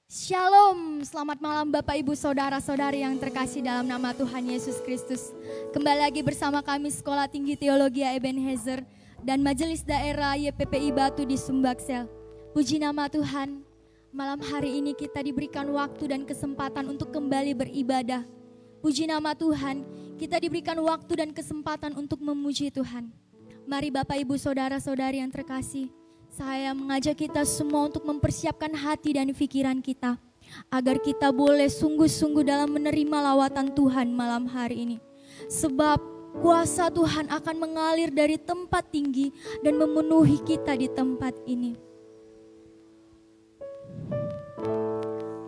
Shalom, selamat malam Bapak Ibu Saudara-saudari yang terkasih dalam nama Tuhan Yesus Kristus. Kembali lagi bersama kami Sekolah Tinggi Teologi Ebenezer dan Majelis Daerah YPPI Batu di Sumbaksel. Puji nama Tuhan, malam hari ini kita diberikan waktu dan kesempatan untuk kembali beribadah. Puji nama Tuhan, kita diberikan waktu dan kesempatan untuk memuji Tuhan. Mari Bapak Ibu Saudara-saudari yang terkasih, saya mengajak kita semua untuk mempersiapkan hati dan pikiran kita, agar kita boleh sungguh-sungguh dalam menerima lawatan Tuhan malam hari ini. Sebab kuasa Tuhan akan mengalir dari tempat tinggi dan memenuhi kita di tempat ini.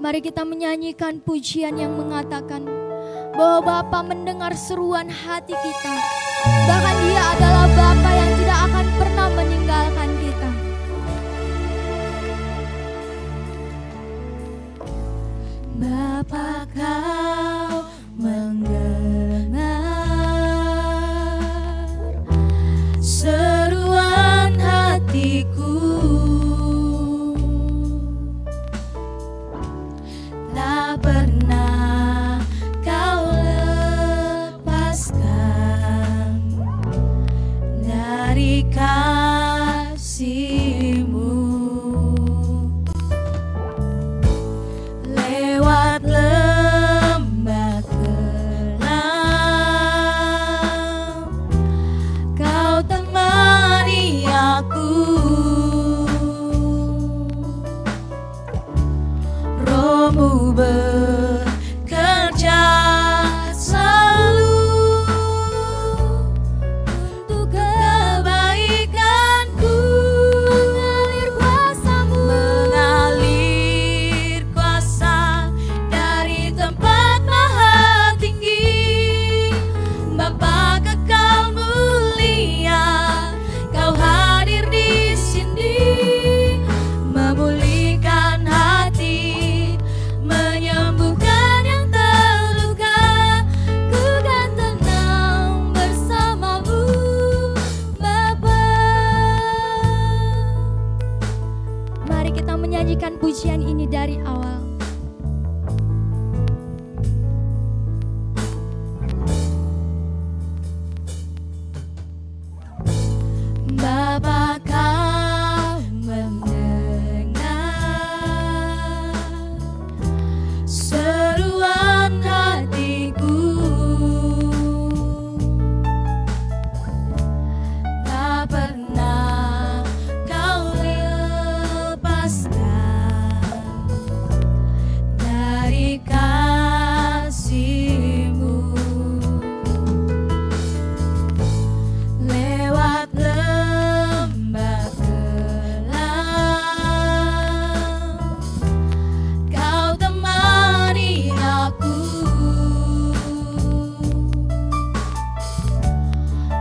Mari kita menyanyikan pujian yang mengatakan bahwa Bapa mendengar seruan hati kita. Bahkan Dia adalah Bapa yang tidak akan pernah meninggalkan kita. Bapa, Kau mendengar seruan hatiku, tak pernah Kau lepaskan dari kasih-Mu. Lewat lembah kelam, Kau temani aku. Roh-Mu bekerja selalu untuk kebaikanku. Mengalir kuasa-Mu, mengalir kuasa dari tempat maha tinggi. Bapa kekal mulia, Kau hadir di sini, memulihkan hati, menyembuhkan yang terluka. Ku kan tenang bersama-Mu, Bapa. Mari kita menyanyikan pujian ini dari awal. Bapa, Kau mendengar seruan hatiku, tak pernah Kau lepaskan dari kasih-Mu. Lewat lembah kelam, Kau temani aku.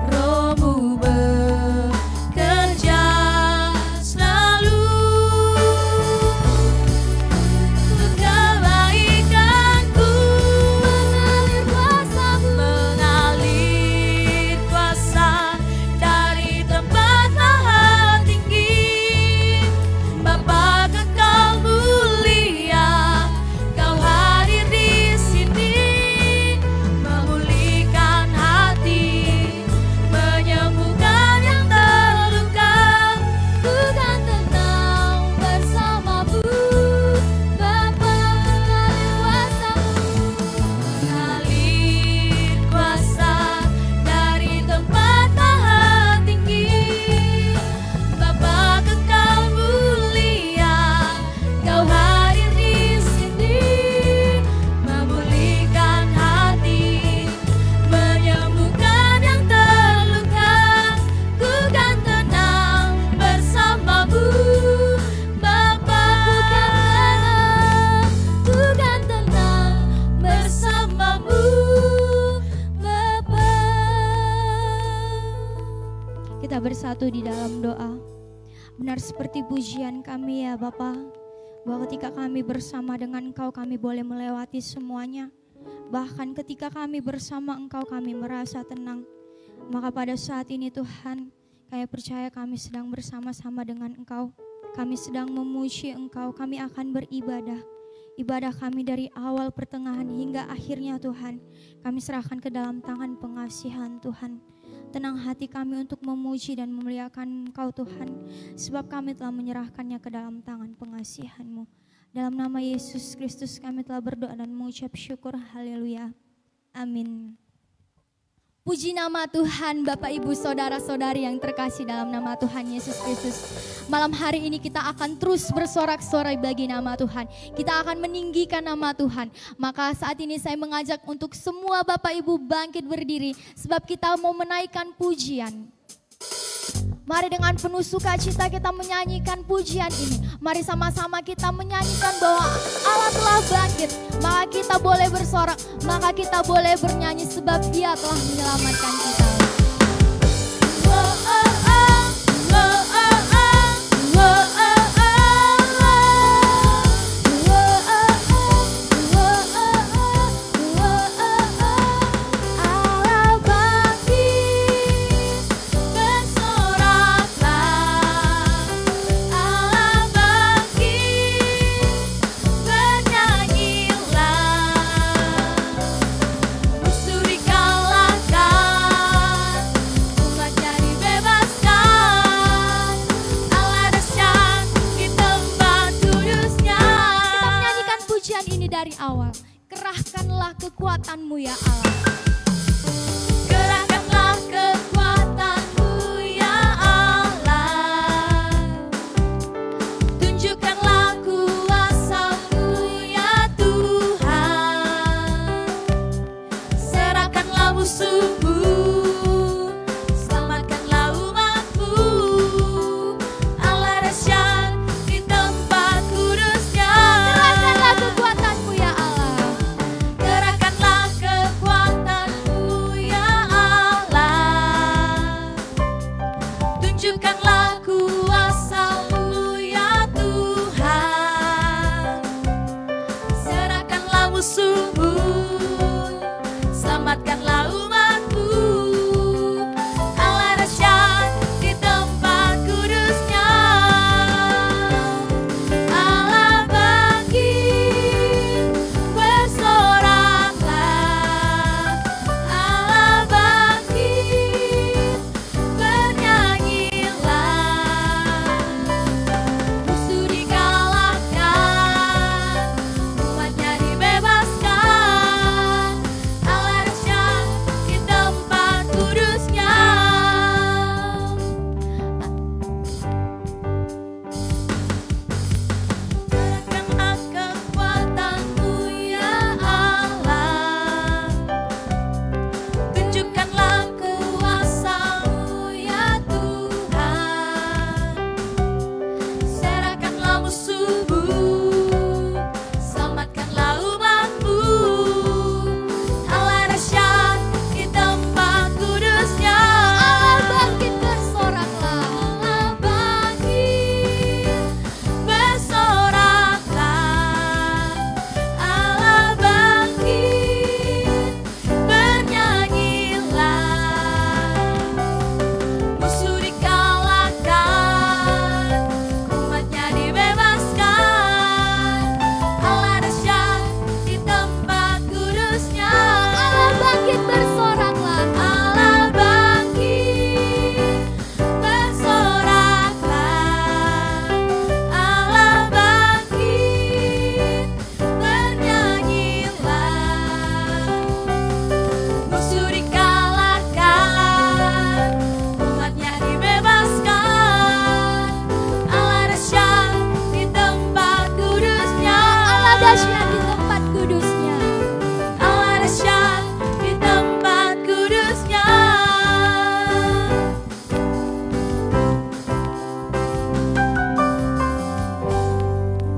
Roh-Mu bekerja selalu untuk kebaikanku. Mengalir kuasa-Mu, mengalir kuasa dari tempat maha tinggi. Bapa kekal mulia, Kau hadir di sini, memulihkan hati, menyembuhkan yang terluka. Ku kan tenang bersama-Mu, Bapa. Mengalir kuasa dari tempat maha tinggi. Bapa kekal mulia, Kau hadir di sini, memulihkan hati, menyembuhkan yang terluka. Ku kan tenang bersama-Mu, Bapa. Ku kan tenang bersama-Mu, Bapa. Kita bersatu di dalam doa. Benar seperti pujian kami ya Bapa, bahwa ketika kami bersama dengan Engkau kami boleh melewati semuanya. Bahkan ketika kami bersama Engkau kami merasa tenang. Maka pada saat ini Tuhan, kami percaya kami sedang bersama-sama dengan Engkau. Kami sedang memuji Engkau, kami akan beribadah. Ibadah kami dari awal, pertengahan hingga akhirnya Tuhan, kami serahkan ke dalam tangan pengasihan Tuhan. Tenang hati kami untuk memuji dan memuliakan Engkau Tuhan, sebab kami telah menyerahkannya ke dalam tangan pengasihan-Mu. Dalam nama Yesus Kristus kami telah berdoa dan mengucap syukur, haleluya, amin. Puji nama Tuhan, Bapak Ibu Saudara-saudari yang terkasih dalam nama Tuhan Yesus Kristus. Malam hari ini kita akan terus bersorak-sorai bagi nama Tuhan. Kita akan meninggikan nama Tuhan. Maka saat ini saya mengajak untuk semua Bapak Ibu bangkit berdiri, sebab kita mau menaikkan pujian. Mari dengan penuh sukacita kita menyanyikan pujian ini. Mari sama-sama kita menyanyikan bahwa Allah telah bangkit. Maka kita boleh bersorak, maka kita boleh bernyanyi sebab Dia telah menyelamatkan kita. Dari awal, kerahkanlah kekuatan-Mu ya Allah. Kerahkanlah kekuatan-Mu ya Allah. Tunjukkanlah kuasa-Mu ya Tuhan. Serahkanlah musuh-Mu, selamatkanlah umat-Mu. Allah dahsyat di tempat kudus-Nya. Kerahkanlah kekuatan-Mu ya Allah. Kerahkanlah kekuatan-Mu ya Allah. Tunjukkanlah kuasa-Mu ya Tuhan. Serahkanlah musuh-Mu, selamatkanlah umat-Mu. Allah dahsyat di tempat kudus-Nya. Allah bangkit, bersoraklah. Allah bangkit, bernyanyilah. Musuh dikalahkan, umatnya dibebaskan. Allah dahsyat di tempat kudus-Nya. Kerahkanlah kekuatan-Mu ya Allah. Tunjukkanlah kuasa-Mu ya Tuhan. Serahkanlah musuh-Mu, selamatkanlah umat-Mu. Allah dahsyat di tempat kudus-Nya. Allah bangkit, bersoraklah. Allah bangkit, bersoraklah. Allah bangkit, bernyanyilah. Musuh dikalahkan, umatnya dibebaskan. Allah dahsyat di tempat kudus-Nya. Allah bangkit, bersoraklah. Allah bangkit, bersoraklah. Allah bangkit, bernyanyilah. Musuh dikalahkan, umatnya dibebaskan. Allah dahsyat di tempat kudus-Nya. Allah dahsyat di tempat kudus-Nya. Allah dahsyat di tempat kudus-Nya.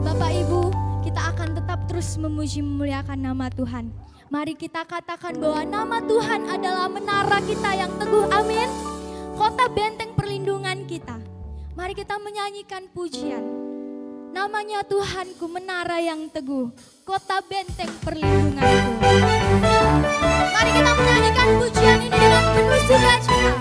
Bapak Ibu, kita akan tetap terus memuji memuliakan nama Tuhan. Mari kita katakan bahwa nama Tuhan adalah menara kita yang teguh, amin. Kota benteng perlindungan kita. Mari kita menyanyikan pujian. Namanya Tuhanku, menara yang teguh, kota benteng perlindunganku. Mari kita menyanyikan pujian ini dengan penuh sukacita.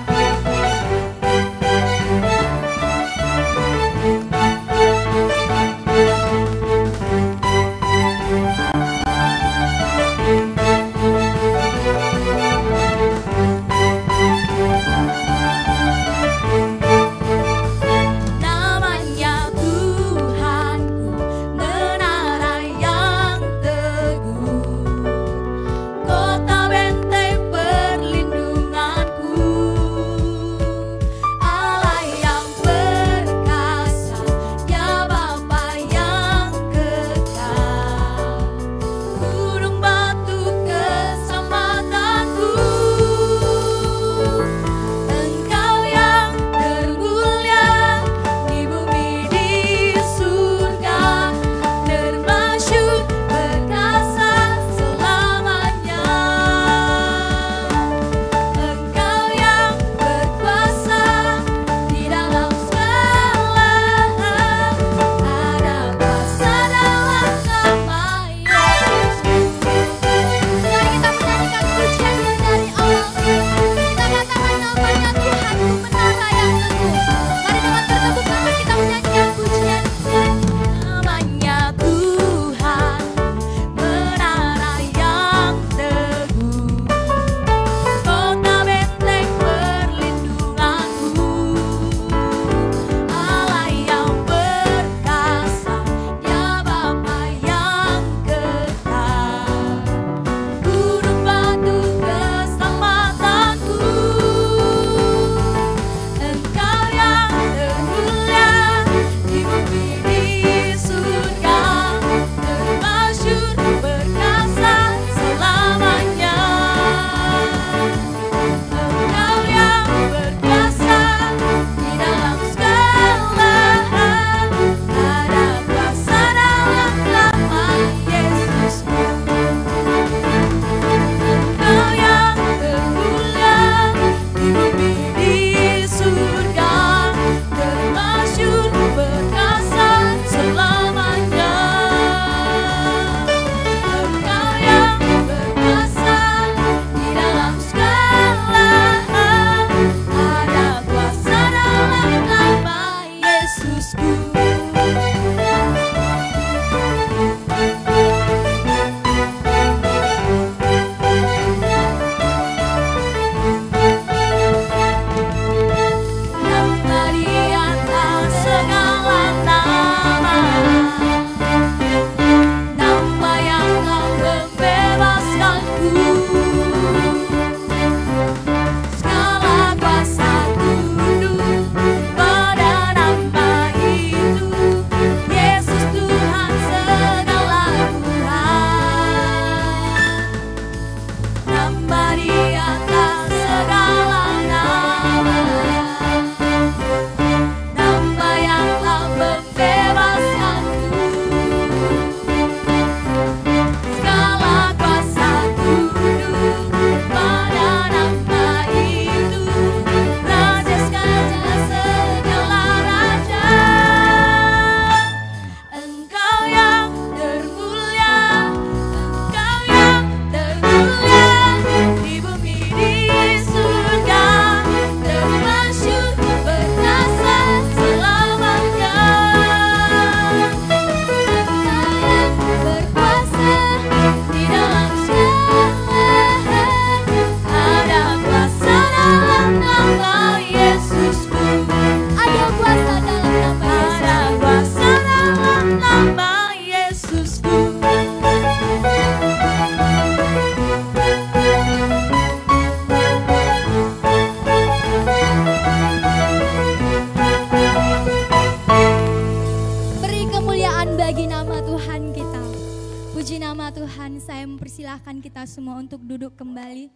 persilahkan kita semua untuk duduk kembali.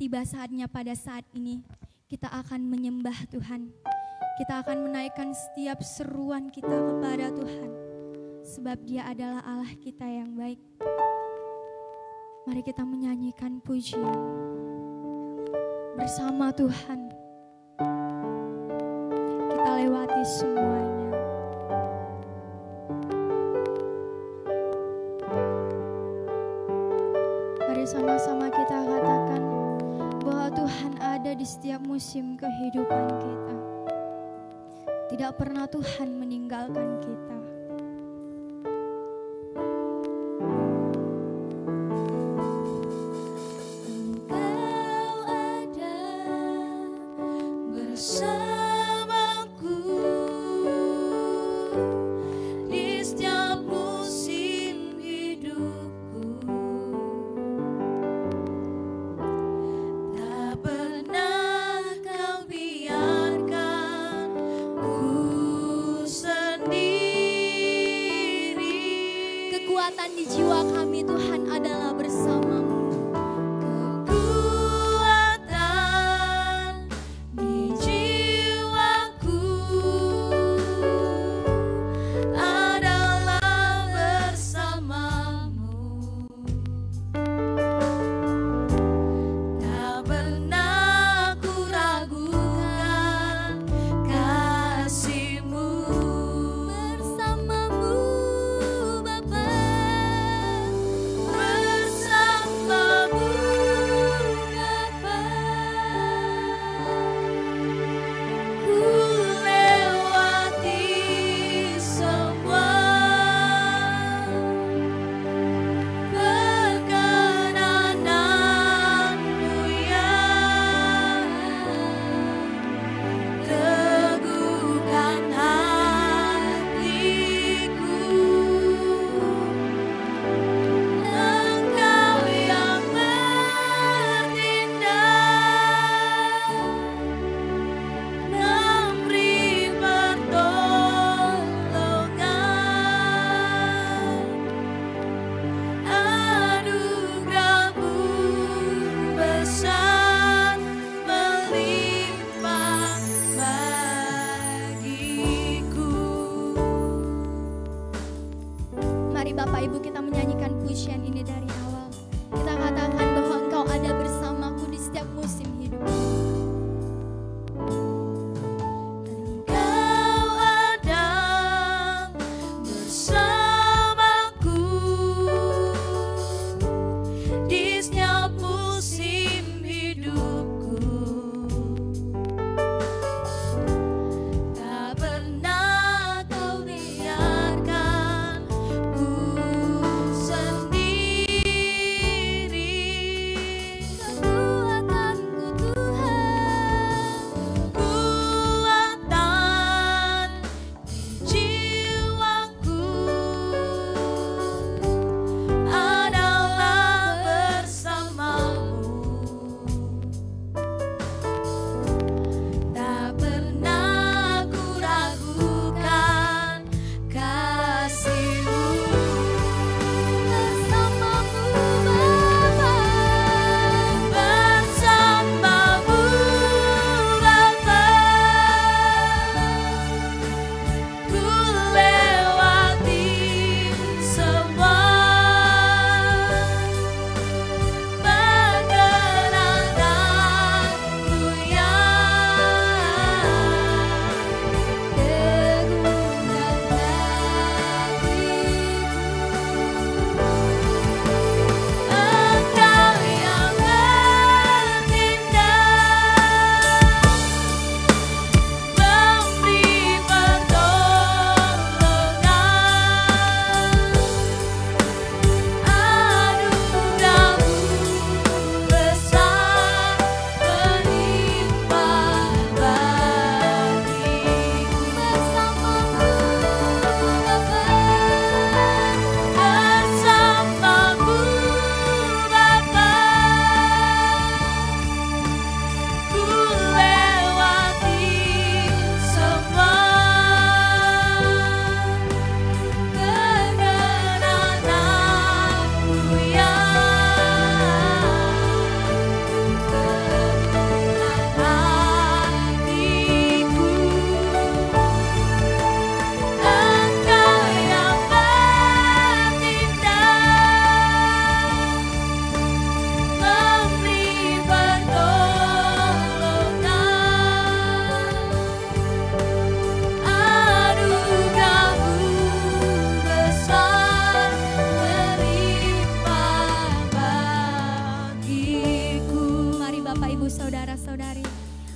Tiba saatnya pada saat ini kita akan menyembah Tuhan. Kita akan menaikkan setiap seruan kita kepada Tuhan. Sebab Dia adalah Allah kita yang baik. Mari kita menyanyikan pujian bersama Tuhan. Kita lewati semuanya. Mari sama-sama kita katakan bahwa Tuhan ada di setiap musim kehidupan kita. Tidak pernah Tuhan meninggalkan kita. Di jiwa kami Tuhan adalah bersamamu. Kekuatan di jiwa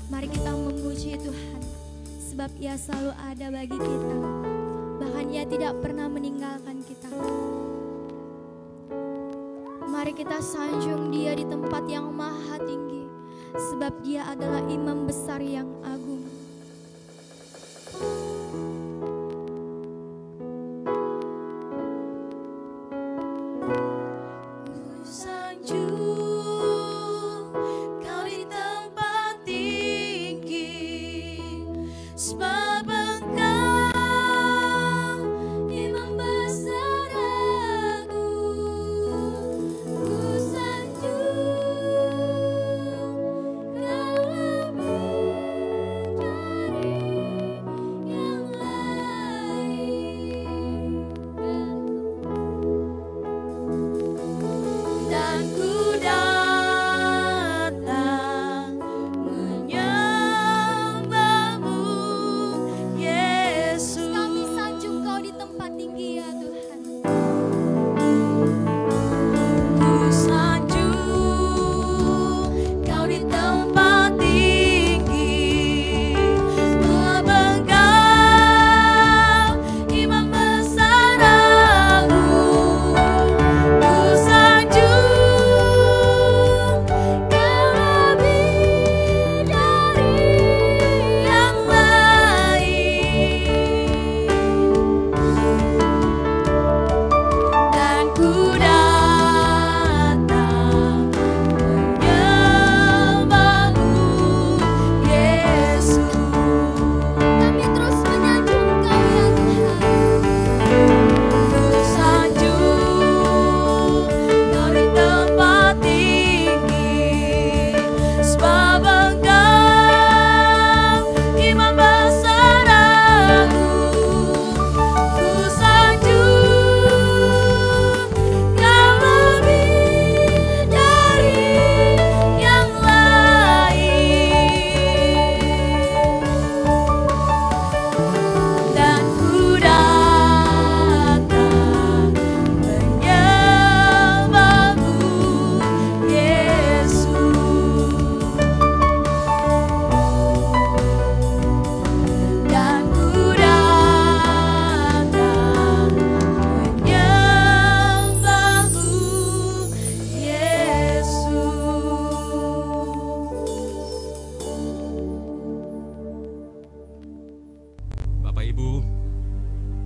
Mari kita memuji Tuhan, sebab Ia selalu ada bagi kita. Bahkan Ia tidak pernah meninggalkan kita. Mari kita sanjung Dia di tempat yang maha tinggi, sebab Dia adalah Imam besar yang agung.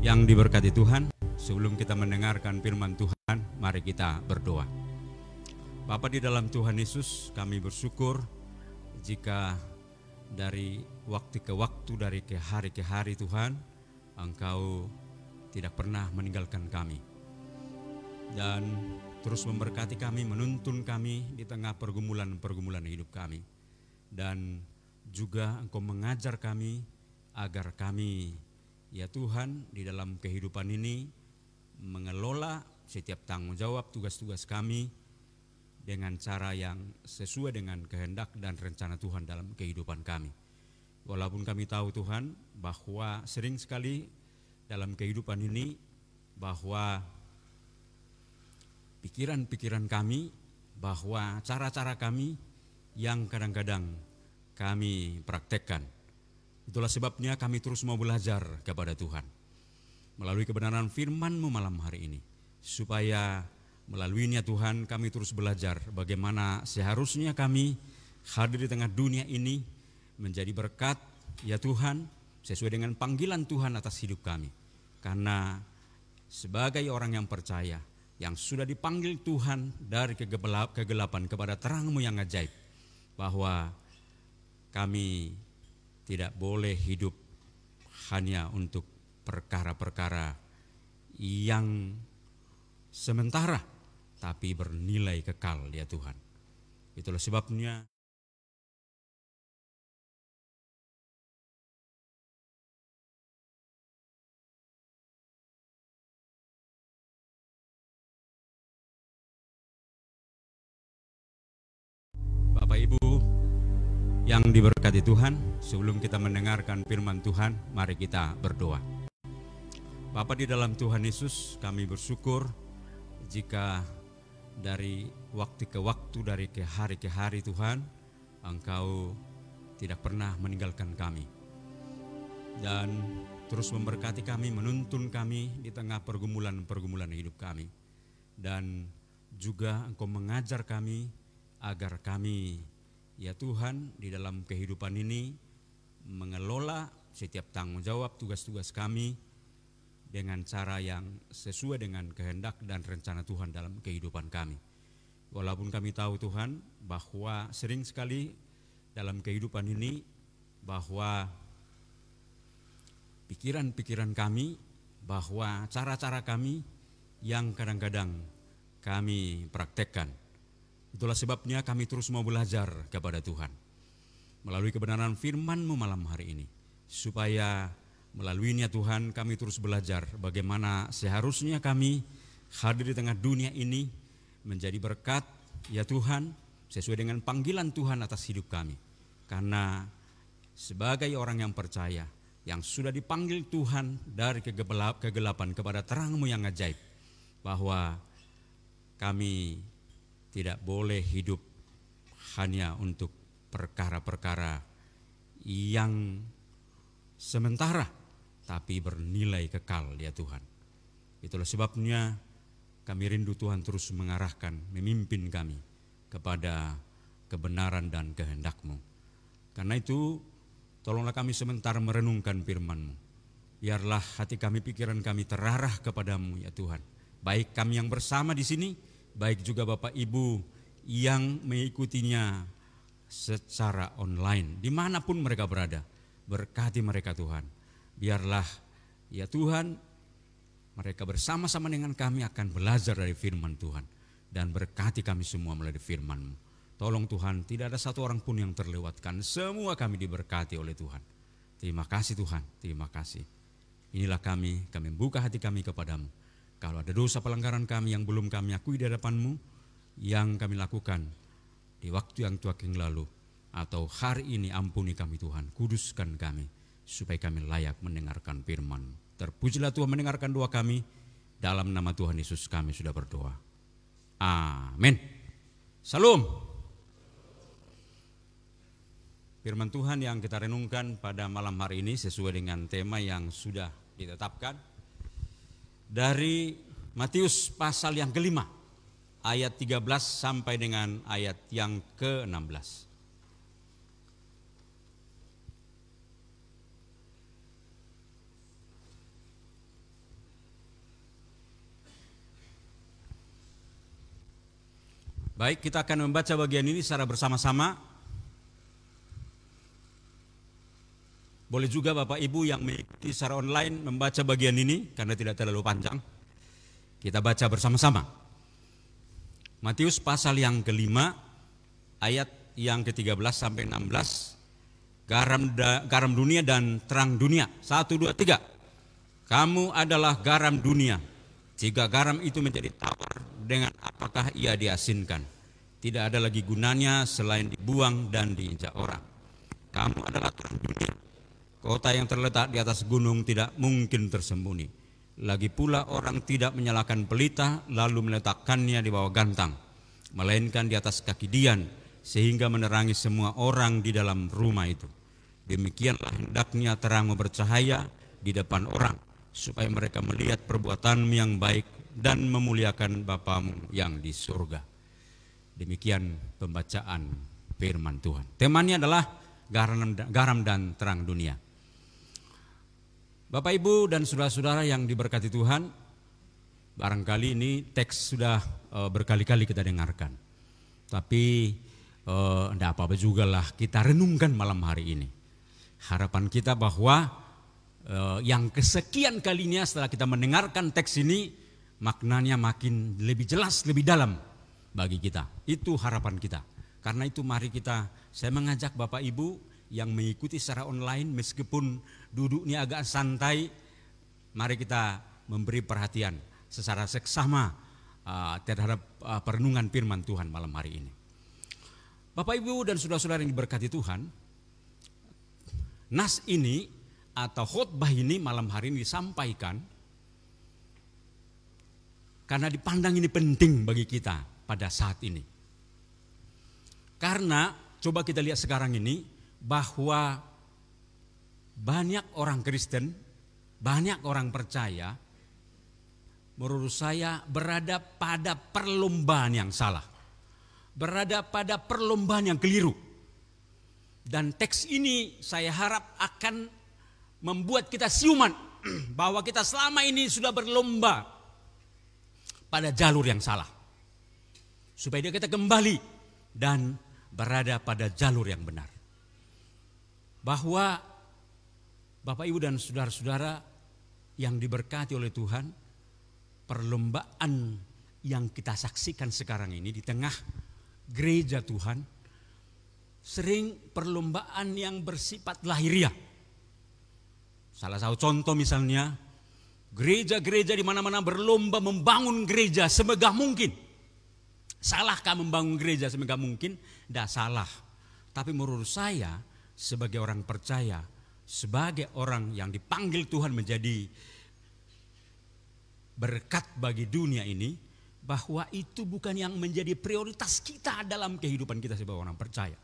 Yang diberkati Tuhan, sebelum kita mendengarkan firman Tuhan, mari kita berdoa. Bapa di dalam Tuhan Yesus, kami bersyukur jika dari waktu ke waktu, dari ke hari Tuhan, Engkau tidak pernah meninggalkan kami. Dan terus memberkati kami, menuntun kami di tengah pergumulan-pergumulan hidup kami. Dan juga Engkau mengajar kami agar kami, ya Tuhan, di dalam kehidupan ini mengelola setiap tanggung jawab tugas-tugas kami dengan cara yang sesuai dengan kehendak dan rencana Tuhan dalam kehidupan kami. Walaupun kami tahu Tuhan bahwa sering sekali dalam kehidupan ini bahwa pikiran-pikiran kami, bahwa cara-cara kami yang kadang-kadang kami praktekkan. Itulah sebabnya kami terus mau belajar kepada Tuhan melalui kebenaran firman-Mu malam hari ini, supaya melaluinya Tuhan kami terus belajar bagaimana seharusnya kami hadir di tengah dunia ini menjadi berkat, ya Tuhan, sesuai dengan panggilan Tuhan atas hidup kami. Karena sebagai orang yang percaya, yang sudah dipanggil Tuhan dari kegelapan kepada terang-Mu yang ajaib, bahwa kami tidak boleh hidup hanya untuk perkara-perkara yang sementara, tapi bernilai kekal, ya Tuhan. Itulah sebabnya Bapak Ibu yang diberkati Tuhan, sebelum kita mendengarkan firman Tuhan, mari kita berdoa. Bapa di dalam Tuhan Yesus, kami bersyukur jika dari waktu ke waktu, dari ke hari Tuhan, Engkau tidak pernah meninggalkan kami, dan terus memberkati kami, menuntun kami di tengah pergumulan-pergumulan hidup kami. Dan juga Engkau mengajar kami agar kami, ya Tuhan, di dalam kehidupan ini mengelola setiap tanggung jawab tugas-tugas kami dengan cara yang sesuai dengan kehendak dan rencana Tuhan dalam kehidupan kami. Walaupun kami tahu Tuhan bahwa sering sekali dalam kehidupan ini bahwa pikiran-pikiran kami, bahwa cara-cara kami yang kadang-kadang kami praktekkan. Itulah sebabnya kami terus mau belajar kepada Tuhan melalui kebenaran firman-Mu malam hari ini, supaya melaluinya Tuhan kami terus belajar bagaimana seharusnya kami hadir di tengah dunia ini menjadi berkat, ya Tuhan, sesuai dengan panggilan Tuhan atas hidup kami. Karena sebagai orang yang percaya, yang sudah dipanggil Tuhan dari kegelapan kepada terang-Mu yang ajaib, bahwa kami tidak boleh hidup hanya untuk perkara-perkara yang sementara, tapi bernilai kekal, ya Tuhan. Itulah sebabnya kami rindu Tuhan terus mengarahkan, memimpin kami kepada kebenaran dan kehendak-Mu. Karena itu, tolonglah kami sementara merenungkan firman-Mu. Biarlah hati kami, pikiran kami terarah kepadamu, ya Tuhan. Baik kami yang bersama di sini, baik juga Bapak Ibu yang mengikutinya secara online, dimanapun mereka berada. Berkati mereka Tuhan. Biarlah, ya Tuhan, mereka bersama-sama dengan kami akan belajar dari firman Tuhan. Dan berkati kami semua melalui firman-Mu. Tolong Tuhan, tidak ada satu orang pun yang terlewatkan. Semua kami diberkati oleh Tuhan. Terima kasih Tuhan, terima kasih. Inilah kami membuka hati kami kepadamu. Kalau ada dosa pelanggaran kami yang belum kami akui di hadapan-Mu, yang kami lakukan di waktu yang tua yang lalu, atau hari ini, ampuni kami Tuhan, kuduskan kami, supaya kami layak mendengarkan firman. Terpujilah Tuhan mendengarkan doa kami, dalam nama Tuhan Yesus kami sudah berdoa. Amin. Salam. Firman Tuhan yang kita renungkan pada malam hari ini sesuai dengan tema yang sudah ditetapkan dari Matius pasal yang kelima, ayat 13 sampai dengan ayat yang ke-16. Baik, kita akan membaca bagian ini secara bersama-sama. Boleh juga Bapak Ibu yang mengikuti secara online membaca bagian ini karena tidak terlalu panjang. Kita baca bersama-sama. Matius pasal yang kelima, ayat yang ke-13 sampai 16. Garam dunia dan terang dunia. 1, 2, 3. Kamu adalah garam dunia. Jika garam itu menjadi tawar, dengan apakah ia diasinkan? Tidak ada lagi gunanya selain dibuang dan diinjak orang. Kamu adalah terang dunia. Kota yang terletak di atas gunung tidak mungkin tersembunyi. Lagi pula orang tidak menyalakan pelita lalu meletakkannya di bawah gantang, melainkan di atas kaki dian, sehingga menerangi semua orang di dalam rumah itu. Demikianlah hendaknya terangmu bercahaya di depan orang, supaya mereka melihat perbuatanmu yang baik dan memuliakan Bapamu yang di surga. Demikian pembacaan firman Tuhan. Temanya adalah garam dan terang dunia. Bapak Ibu dan saudara-saudara yang diberkati Tuhan, barangkali ini teks sudah berkali-kali kita dengarkan. Tapi tidak apa-apa juga lah kita renungkan malam hari ini. Harapan kita bahwa yang kesekian kalinya setelah kita mendengarkan teks ini, maknanya makin lebih jelas, lebih dalam bagi kita. Itu harapan kita. Karena itu mari saya mengajak Bapak Ibu yang mengikuti secara online, meskipun duduknya agak santai, mari kita memberi perhatian secara seksama terhadap perenungan firman Tuhan malam hari ini. Bapak Ibu dan saudara-saudara yang diberkati Tuhan, nas ini atau khotbah ini malam hari ini disampaikan karena dipandang ini penting bagi kita pada saat ini. Karena coba kita lihat sekarang ini bahwa banyak orang Kristen, banyak orang percaya, menurut saya berada pada perlombaan yang salah. Berada pada perlombaan yang keliru. Dan teks ini saya harap akan membuat kita siuman bahwa kita selama ini sudah berlomba pada jalur yang salah. Supaya kita kembali dan berada pada jalur yang benar. Bahwa Bapak Ibu dan saudara-saudara yang diberkati oleh Tuhan, perlombaan yang kita saksikan sekarang ini di tengah gereja Tuhan, sering perlombaan yang bersifat lahiriah. Salah satu contoh misalnya, gereja-gereja di mana-mana berlomba membangun gereja semegah mungkin. Salahkah membangun gereja semegah mungkin? Tidak salah. Tapi menurut saya sebagai orang percaya, sebagai orang yang dipanggil Tuhan menjadi berkat bagi dunia ini, bahwa itu bukan yang menjadi prioritas kita dalam kehidupan kita sebagai orang percaya.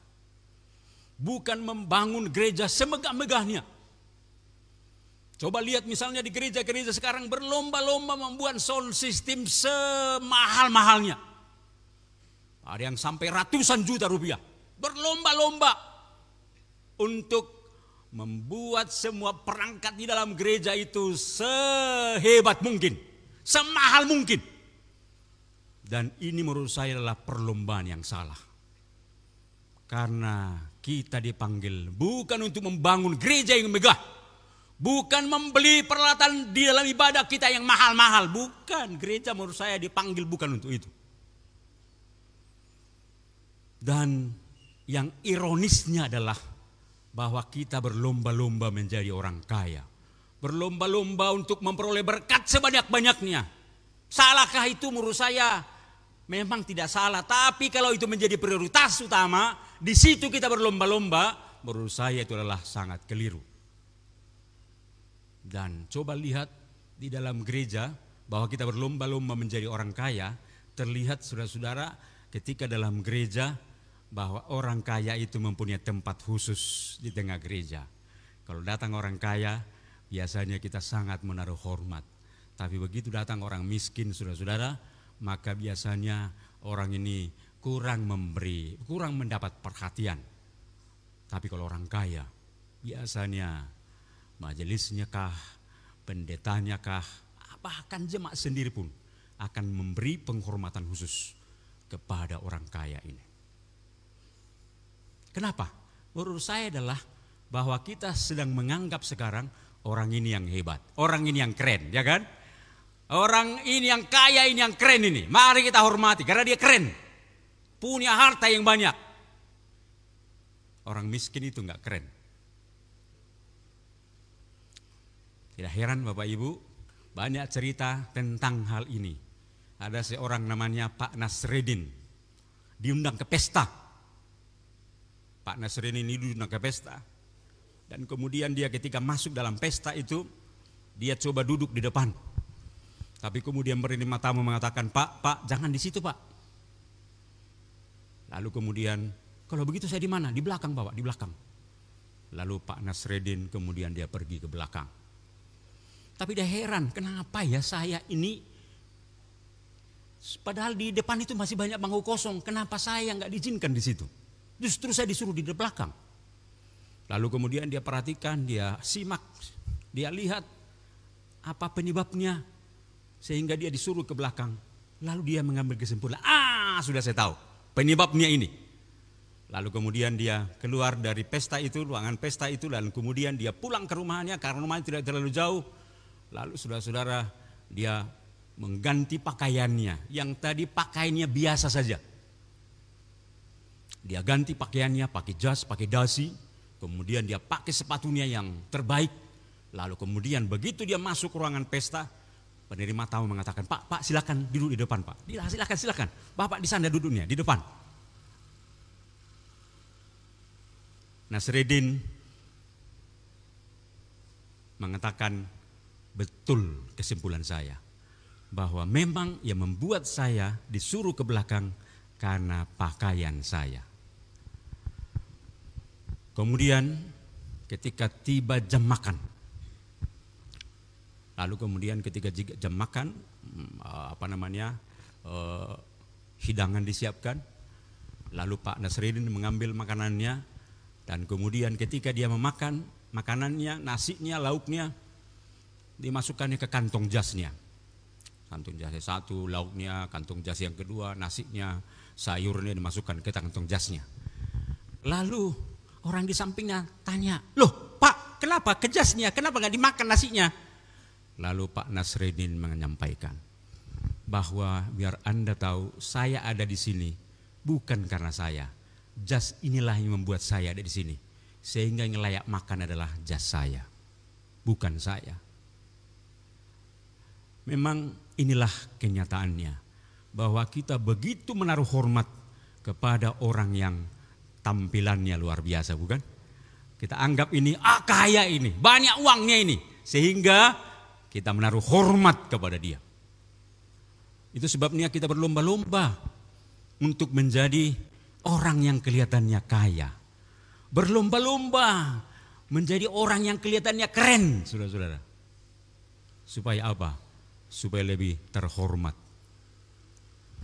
Bukan membangun gereja semegah-megahnya. Coba lihat misalnya di gereja-gereja sekarang berlomba-lomba membuat sound system semahal-mahalnya. Ada yang sampai ratusan juta rupiah. Berlomba-lomba untuk membuat semua perangkat di dalam gereja itu sehebat mungkin, semahal mungkin. Dan ini menurut saya adalah perlombaan yang salah. Karena kita dipanggil bukan untuk membangun gereja yang megah, bukan membeli peralatan di dalam ibadah kita yang mahal-mahal, bukan. Gereja menurut saya dipanggil bukan untuk itu. Dan yang ironisnya adalah bahwa kita berlomba-lomba menjadi orang kaya. Berlomba-lomba untuk memperoleh berkat sebanyak-banyaknya. Salahkah itu? Menurut saya memang tidak salah. Tapi kalau itu menjadi prioritas utama, di situ kita berlomba-lomba, menurut saya itu adalah sangat keliru. Dan coba lihat di dalam gereja bahwa kita berlomba-lomba menjadi orang kaya. Terlihat saudara-saudara ketika dalam gereja bahwa orang kaya itu mempunyai tempat khusus di tengah gereja. Kalau datang orang kaya, biasanya kita sangat menaruh hormat. Tapi begitu datang orang miskin, saudara-saudara, maka biasanya orang ini kurang memberi, kurang mendapat perhatian. Tapi kalau orang kaya, biasanya majelisnya kah, pendetanya kah, bahkan jemaat sendiri pun akan memberi penghormatan khusus kepada orang kaya ini. Kenapa? Menurut saya adalah bahwa kita sedang menganggap sekarang orang ini yang hebat, orang ini yang keren, ya kan? Orang ini yang kaya, ini yang keren ini. Mari kita hormati karena dia keren, punya harta yang banyak. Orang miskin itu enggak keren. Tidak heran Bapak Ibu, banyak cerita tentang hal ini. Ada seorang namanya Pak Nasreddin, diundang ke pesta. Pak Nasreddin ini diundang ke pesta. Dan kemudian dia ketika masuk dalam pesta itu, dia coba duduk di depan. Tapi kemudian penerima tamu mengatakan, Pak, jangan di situ Pak. Lalu kemudian, kalau begitu saya di mana? Di belakang Bapak, di belakang. Lalu Pak Nasreddin kemudian dia pergi ke belakang. Tapi dia heran, kenapa ya saya ini, padahal di depan itu masih banyak bangku kosong, kenapa saya nggak diizinkan di situ? Justru saya disuruh di belakang. Lalu kemudian dia perhatikan, dia simak, dia lihat apa penyebabnya sehingga dia disuruh ke belakang. Lalu dia mengambil kesimpulan, sudah saya tahu penyebabnya ini. Lalu kemudian dia keluar dari pesta itu, ruangan pesta itu, dan kemudian dia pulang ke rumahnya karena rumahnya tidak terlalu jauh. Lalu saudara-saudara, dia mengganti pakaiannya yang tadi pakaiannya biasa saja. Dia ganti pakaiannya, pakai jas, pakai dasi, kemudian dia pakai sepatunya yang terbaik. Lalu kemudian begitu dia masuk ruangan pesta, penerima tamu mengatakan, Pak silakan duduk di depan Pak. Silakan, Bapak di sana duduknya, di depan. Nasreddin mengatakan, betul kesimpulan saya, bahwa memang yang membuat saya disuruh ke belakang karena pakaian saya. Kemudian ketika tiba jam makan, lalu kemudian ketika jam makan, hidangan disiapkan, lalu Pak Nasreddin mengambil makanannya, dan kemudian ketika dia memakan makanannya, nasinya, lauknya, dimasukkannya ke kantong jasnya. Kantong jasnya satu, lauknya, kantong jas yang kedua, nasinya, sayurnya dimasukkan ke kantong jasnya. Lalu orang di sampingnya tanya, "Loh Pak, kenapa ke jasnya? Kenapa nggak dimakan nasinya?" Lalu Pak Nasreddin menyampaikan bahwa biar Anda tahu, saya ada di sini bukan karena saya. Jas inilah yang membuat saya ada di sini. Sehingga yang layak makan adalah jas saya, bukan saya. Memang inilah kenyataannya, bahwa kita begitu menaruh hormat kepada orang yang tampilannya luar biasa, bukan? Kita anggap ini, kaya ini, banyak uangnya ini, sehingga kita menaruh hormat kepada dia. Itu sebabnya kita berlomba-lomba untuk menjadi orang yang kelihatannya kaya. Berlomba-lomba menjadi orang yang kelihatannya keren, saudara-saudara. Supaya apa? Supaya lebih terhormat.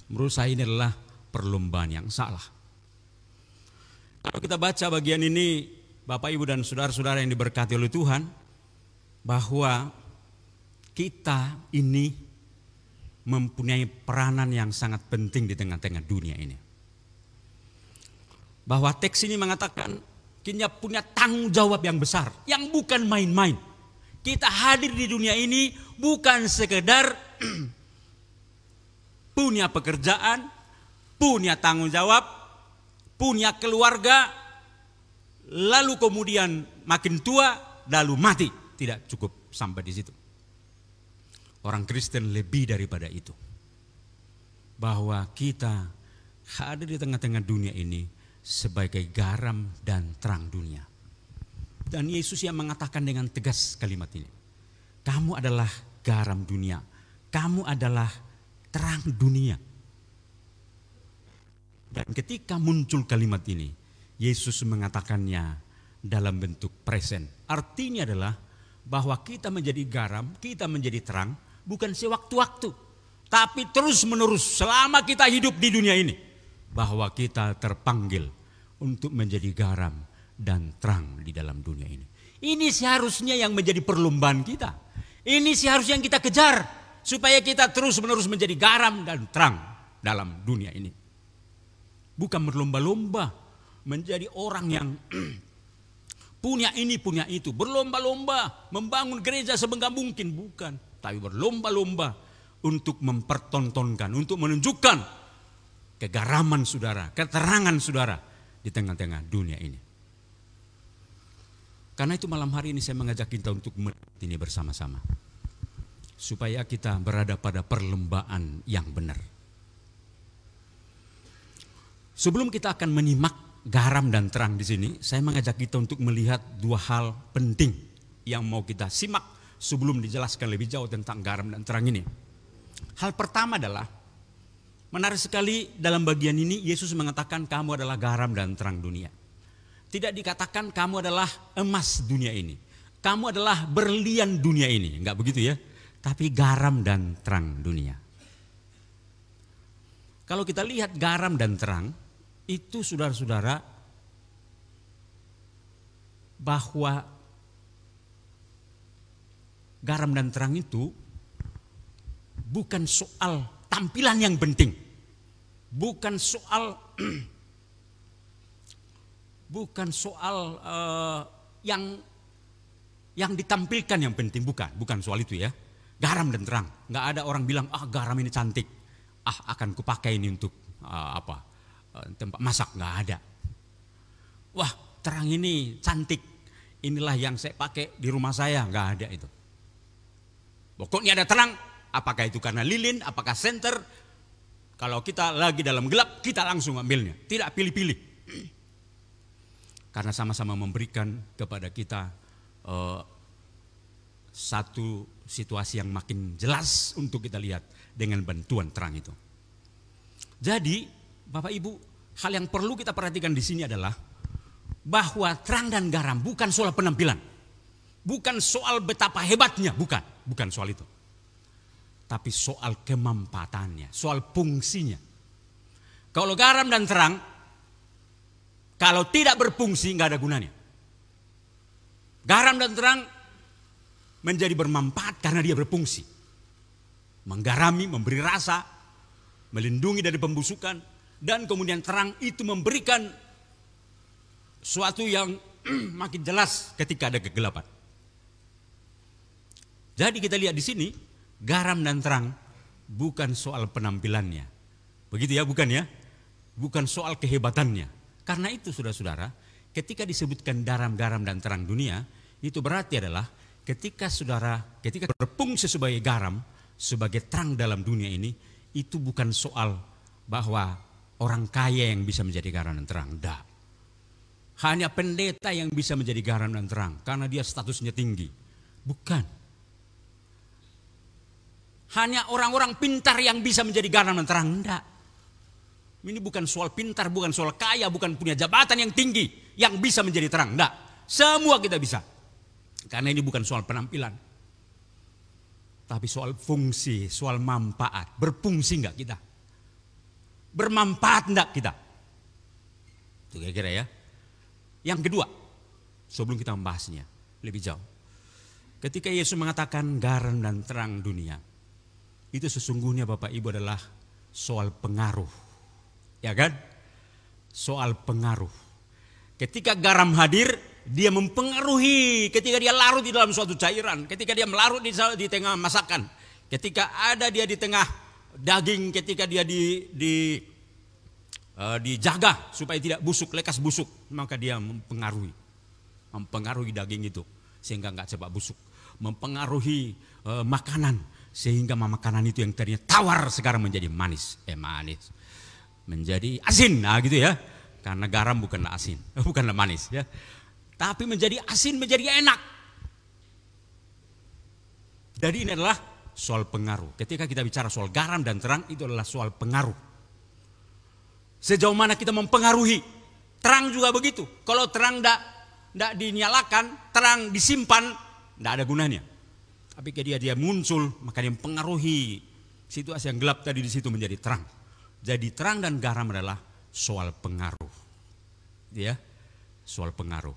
Menurut saya ini adalah perlombaan yang salah. Kalau kita baca bagian ini, Bapak, Ibu, dan saudara-saudara yang diberkati oleh Tuhan, bahwa kita ini mempunyai peranan yang sangat penting di tengah-tengah dunia ini. Bahwa teks ini mengatakan kita punya tanggung jawab yang besar, yang bukan main-main. Kita hadir di dunia ini bukan sekedar punya pekerjaan, punya tanggung jawab, punya keluarga, lalu kemudian makin tua, lalu mati. Tidak cukup sampai di situ. Orang Kristen lebih daripada itu. Bahwa kita hadir di tengah-tengah dunia ini sebagai garam dan terang dunia. Dan Yesus yang mengatakan dengan tegas kalimat ini. Kamu adalah garam dunia. Kamu adalah terang dunia. Dan ketika muncul kalimat ini, Yesus mengatakannya dalam bentuk present. Artinya adalah bahwa kita menjadi garam, kita menjadi terang, bukan sewaktu-waktu, tapi terus-menerus selama kita hidup di dunia ini. Bahwa kita terpanggil untuk menjadi garam dan terang di dalam dunia ini. Ini seharusnya yang menjadi perlombaan kita. Ini seharusnya yang kita kejar, supaya kita terus-menerus menjadi garam dan terang dalam dunia ini. Bukan berlomba-lomba menjadi orang yang punya ini, punya itu. Berlomba-lomba membangun gereja sebangga mungkin, bukan. Tapi berlomba-lomba untuk mempertontonkan, untuk menunjukkan kegaraman saudara, keterangan saudara di tengah-tengah dunia ini. Karena itu malam hari ini saya mengajak kita untuk melihat ini bersama-sama. Supaya kita berada pada perlombaan yang benar. Sebelum kita akan menyimak garam dan terang di sini, saya mengajak kita untuk melihat dua hal penting yang mau kita simak sebelum dijelaskan lebih jauh tentang garam dan terang ini. Hal pertama adalah, menarik sekali dalam bagian ini Yesus mengatakan kamu adalah garam dan terang dunia. Tidak dikatakan kamu adalah emas dunia ini. Kamu adalah berlian dunia ini. Enggak begitu ya. Tapi garam dan terang dunia. Kalau kita lihat garam dan terang, itu saudara-saudara, bahwa garam dan terang itu bukan soal tampilan yang penting. Bukan soal yang ditampilkan yang penting, bukan soal itu ya. Garam dan terang, nggak ada orang bilang garam ini cantik, akan kupakai ini untuk tempat masak, nggak ada. Wah, terang ini cantik, inilah yang saya pakai di rumah saya, nggak ada itu. Pokoknya ada terang, apakah itu karena lilin, apakah senter. Kalau kita lagi dalam gelap, kita langsung ambilnya, tidak pilih-pilih. Karena sama-sama memberikan kepada kita satu situasi yang makin jelas untuk kita lihat dengan bantuan terang itu. Jadi, Bapak Ibu, hal yang perlu kita perhatikan di sini adalah bahwa terang dan garam bukan soal penampilan, bukan soal betapa hebatnya, bukan soal itu. Tapi soal kemanfaatannya, soal fungsinya. Kalau garam dan terang, kalau tidak berfungsi nggak ada gunanya. Garam dan terang menjadi bermanfaat karena dia berfungsi. Menggarami, memberi rasa, melindungi dari pembusukan, dan kemudian terang itu memberikan suatu yang makin jelas ketika ada kegelapan. Jadi kita lihat di sini, garam dan terang bukan soal penampilannya. Begitu ya, bukan ya? Bukan soal kehebatannya. Karena itu saudara-saudara, ketika disebutkan garam dan terang dunia, itu berarti adalah ketika berfungsi sebagai garam, sebagai terang dalam dunia ini, itu bukan soal bahwa orang kaya yang bisa menjadi garam dan terang. Tidak. Hanya pendeta yang bisa menjadi garam dan terang karena dia statusnya tinggi. Bukan. Hanya orang-orang pintar yang bisa menjadi garam dan terang. Tidak. Ini bukan soal pintar, bukan soal kaya, bukan punya jabatan yang tinggi yang bisa menjadi terang. Tidak. Semua kita bisa. Karena ini bukan soal penampilan. Tapi soal fungsi, soal manfaat. Berfungsi enggak kita? Bermanfaat enggak kita? Itu kira-kira ya. Yang kedua, sebelum kita membahasnya lebih jauh. Ketika Yesus mengatakan garam dan terang dunia, itu sesungguhnya Bapak Ibu adalah soal pengaruh. Ya kan? Soal pengaruh. Ketika garam hadir, dia mempengaruhi. Ketika dia larut di dalam suatu cairan, ketika dia melarut di tengah masakan, ketika ada dia di tengah daging, ketika dia dijaga supaya tidak busuk, lekas busuk, maka dia mempengaruhi daging itu sehingga nggak cepat busuk, mempengaruhi makanan sehingga makanan itu yang tadinya tawar sekarang menjadi manis, menjadi asin, nah gitu ya, karena garam bukanlah asin, bukanlah manis ya, tapi menjadi asin, menjadi enak. Jadi ini adalah soal pengaruh. Ketika kita bicara soal garam dan terang, itu adalah soal pengaruh. Sejauh mana kita mempengaruhi. Terang juga begitu. Kalau terang tidak dinyalakan, terang disimpan, tidak ada gunanya. Tapi ketika dia muncul, maka dia mempengaruhi situasi yang gelap tadi di situ menjadi terang. Jadi terang dan garam adalah soal pengaruh. Ya, soal pengaruh.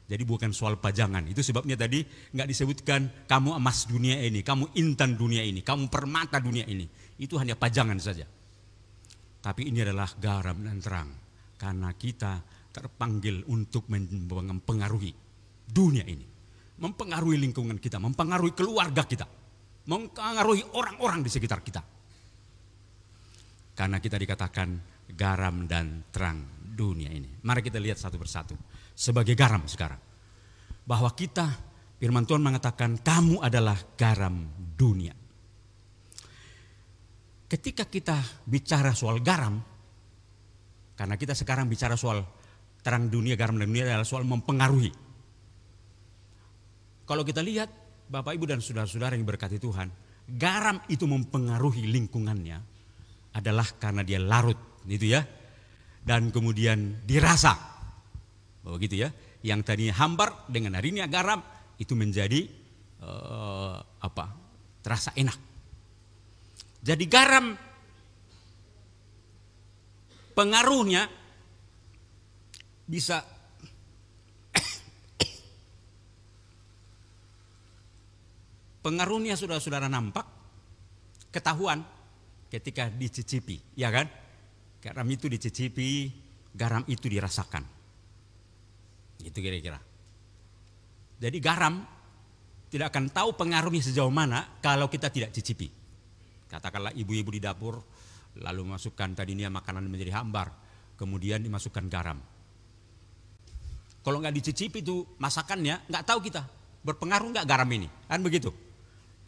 Jadi bukan soal pajangan. Itu sebabnya tadi nggak disebutkan kamu emas dunia ini, kamu intan dunia ini, kamu permata dunia ini. Itu hanya pajangan saja. Tapi ini adalah garam dan terang. Karena kita terpanggil untuk mempengaruhi dunia ini. Mempengaruhi lingkungan kita, mempengaruhi keluarga kita. Mempengaruhi orang-orang di sekitar kita. Karena kita dikatakan garam dan terang dunia ini. Mari kita lihat satu persatu. Sebagai garam sekarang. Bahwa kita, firman Tuhan mengatakan kamu adalah garam dunia. Ketika kita bicara soal garam, karena kita sekarang bicara soal terang dunia, garam dan dunia adalah soal mempengaruhi. Kalau kita lihat Bapak Ibu dan saudara-saudara yang berkati Tuhan, garam itu mempengaruhi lingkungannya adalah karena dia larut, gitu ya. Dan kemudian dirasa, begitu ya. Yang tadinya hambar dengan harinya garam itu menjadi terasa enak. Jadi garam pengaruhnya bisa pengaruhnya saudara-saudara nampak, ketahuan ketika dicicipi, ya kan? Garam itu dicicipi, garam itu dirasakan. Itu kira-kira. Jadi garam tidak akan tahu pengaruhnya sejauh mana kalau kita tidak cicipi. Katakanlah ibu-ibu di dapur lalu masukkan tadinya makanan menjadi hambar, kemudian dimasukkan garam. Kalau nggak dicicipi itu masakannya, nggak tahu kita berpengaruh nggak garam ini, kan begitu?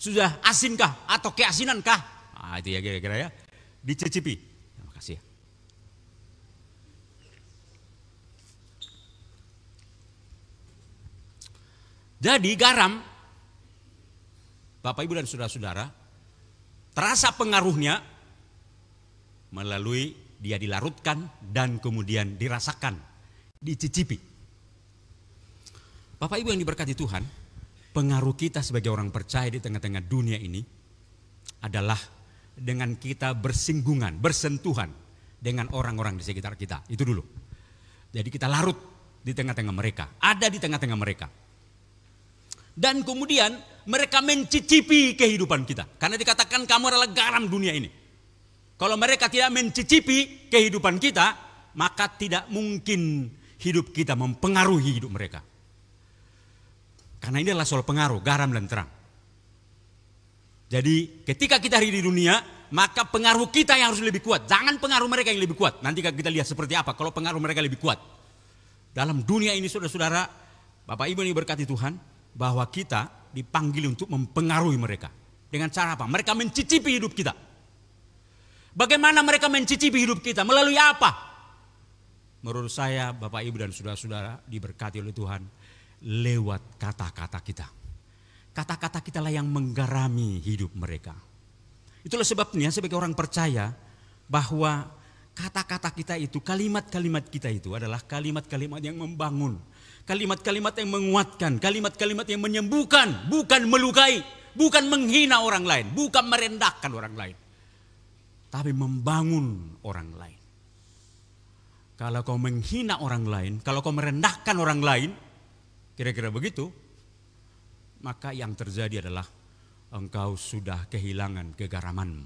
Sudah asinkah atau keasinankah? Nah, itu ya kira-kira ya, dicicipi. Terima kasih. Jadi garam, Bapak Ibu dan saudara-saudara, terasa pengaruhnya melalui dia dilarutkan dan kemudian dirasakan, dicicipi. Bapak Ibu yang diberkati Tuhan, pengaruh kita sebagai orang percaya di tengah-tengah dunia ini adalah dengan kita bersinggungan, bersentuhan dengan orang-orang di sekitar kita. Itu dulu. Jadi kita larut di tengah-tengah mereka, ada di tengah-tengah mereka. Dan kemudian mereka mencicipi kehidupan kita. Karena dikatakan kamu adalah garam dunia ini. Kalau mereka tidak mencicipi kehidupan kita, maka tidak mungkin hidup kita mempengaruhi hidup mereka. Karena ini adalah soal pengaruh, garam dan terang. Jadi ketika kita hari di dunia, maka pengaruh kita yang harus lebih kuat. Jangan pengaruh mereka yang lebih kuat. Nanti kita lihat seperti apa kalau pengaruh mereka lebih kuat. Dalam dunia ini saudara-saudara, Bapak Ibu yang diberkati Tuhan, bahwa kita dipanggil untuk mempengaruhi mereka. Dengan cara apa? Mereka mencicipi hidup kita. Bagaimana mereka mencicipi hidup kita? Melalui apa? Menurut saya Bapak Ibu dan saudara-saudara diberkati oleh Tuhan, lewat kata-kata kita. Kata-kata kita lah yang menggarami hidup mereka. Itulah sebabnya sebagai orang percaya bahwa kata-kata kita itu, kalimat-kalimat kita itu adalah kalimat-kalimat yang membangun. Kalimat-kalimat yang menguatkan, kalimat-kalimat yang menyembuhkan, bukan melukai, bukan menghina orang lain, bukan merendahkan orang lain. Tapi membangun orang lain. Kalau kau menghina orang lain, kalau kau merendahkan orang lain, kira-kira begitu, maka yang terjadi adalah engkau sudah kehilangan kegaramanmu.